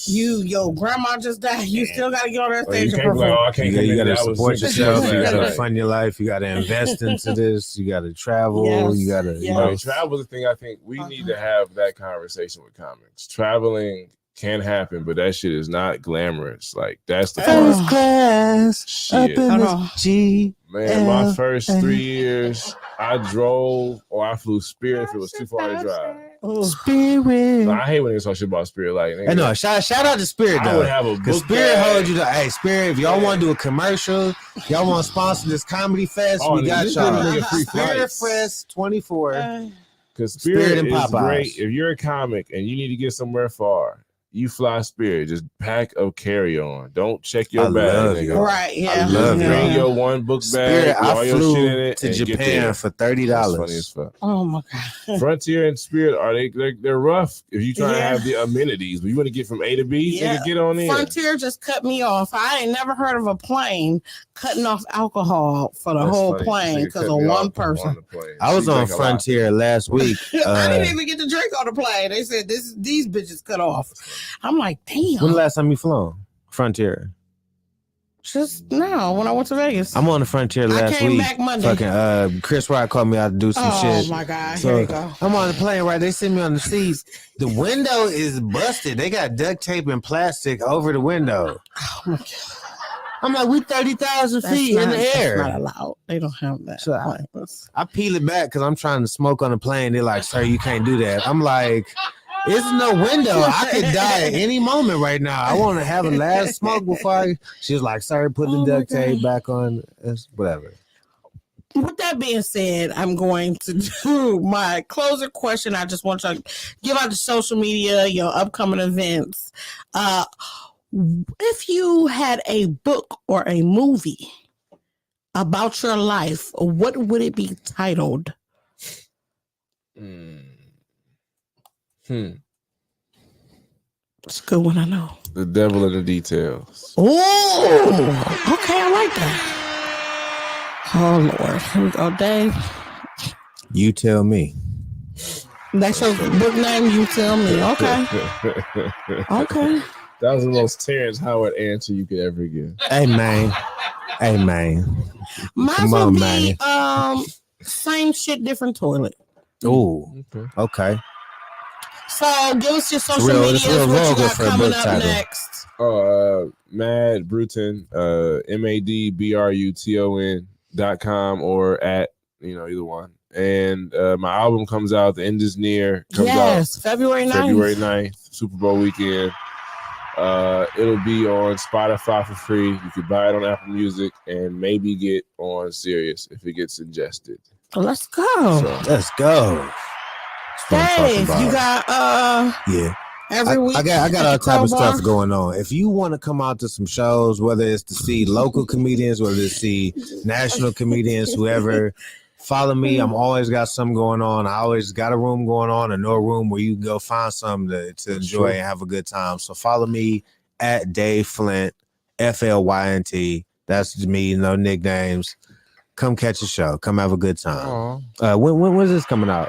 your grandma just died, you still got to get on that stage and perform. I can't you got to support yourself. You got to right. fund your life. You got to invest into this. You got to travel. You got to. Travel is the thing. I think we need to have that conversation with comics. Traveling can happen, but that shit is not glamorous. Like that's the first class shit. Up in the G. Man, my first 3 years, I drove or I flew Spirit if it was too far to drive. Spirit. So I hate when they talk shit about Spirit. Like, I know. Shout out to Spirit though. I would have a book Spirit bag. holds you to. Hey, Spirit, if y'all want to do a commercial, y'all want to sponsor this comedy fest, we got y'all. Spirit Fest 24. Because Spirit and is Popeyes. great. If you're a comic and you need to get somewhere far, you fly Spirit. Just pack a carry-on. Don't check your bag, nigga. Right, yeah. I love Bring your one book Spirit, bag, all I your flew shit in it, to and Japan get there. for $30. That's funny as fuck. Oh my God. Frontier and Spirit they're rough if you trying to have the amenities, but you want to get from A to B, nigga, get on in. Frontier just cut me off. I ain't never heard of a plane cutting off alcohol for the whole plane because of one person. I was on Frontier last week. I didn't even get to drink on the plane. They said these bitches cut off. I'm like, damn. When the last time you flown Frontier? Just now when I went to Vegas. I'm on the Frontier last week. I came back Monday. Fucking Chris Rock called me out to do some shit. Oh my God, so here you go. I'm on the plane, right? They sent me on the seats. The window is busted. They got duct tape and plastic over the window. Oh my God. I'm like, we 30,000 feet in the air. That's not allowed. They don't have that. So I peel it back because I'm trying to smoke on the plane. They're like, sir, you can't do that. I'm like, there's no window. I could die at any moment right now. I want to have a last smoke before she was like, sorry, put the duct tape back on. Whatever. With that being said, I'm going to do my closer question. I just want to give out the social media, your upcoming events. If you had a book or a movie about your life, what would it be titled? It's a good one, I know. The Devil in the Details. Oh, okay, I like that. Oh Lord, here we go, Dave. You tell me. That's your book name. You tell me. Okay. Okay. That was the most Terrence Howard answer you could ever give. Hey man. Mine will be same shit, different toilet. Oh, okay. So give us your social media. What you got coming up next? Mad Bruton, MADBRUTON.com or at either one. And my album comes out. The End Is Near. Comes out February 9th. February 9th, Super Bowl weekend. It'll be on Spotify for free. You can buy it on Apple Music and maybe get on Sirius if it gets ingested. Let's go. Let's go. Dave, you got every week. I got all type of stuff going on. If you want to come out to some shows, whether it's to see local comedians, whether it's to see national comedians, whoever, follow me. I'm always got something going on. I always got a room going on, and no room where you can go find something to enjoy and have a good time. So follow me at Dave Flint, FLYNT. That's me, no nicknames. Come catch a show. Come have a good time. When is this coming out?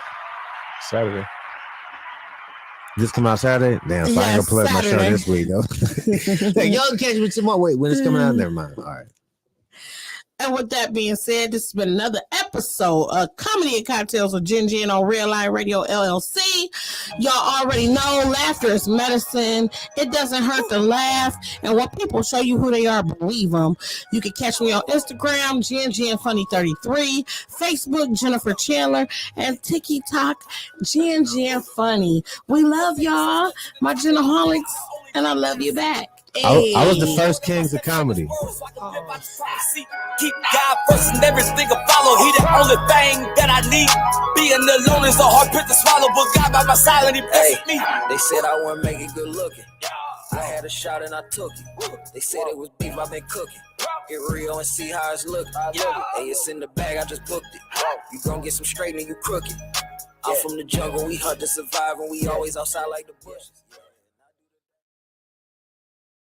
Saturday. This come out Saturday? Damn, so I ain't gonna plug my show this week though. Like, y'all catch me tomorrow. Wait, when it's coming out? Never mind. All right. And with that being said, this has been another episode of Comedy and Cocktails with Jen on Red Line Radio LLC. Y'all already know laughter is medicine. It doesn't hurt to laugh. And when people show you who they are, believe them. You can catch me on Instagram, Jen Funny 33, Facebook, Jennifer Chandler, and TikTok, Jen Funny. We love y'all, my Genaholics, and I love you back. I was the first kings of comedy. Keep God first and everything will follow. He the only thing that I need. Being alone is a hard pill to swallow, but God by my side and he blessed me. They said I wouldn't make it good looking. I had a shot and I took it. They said it was beef I've been cooking. Get real and see how it's looking. Hey, it's in the bag, I just booked it. You gon' get some straight and you crooked. I'm from the jungle, we hunt to survive and we always outside like the bushes.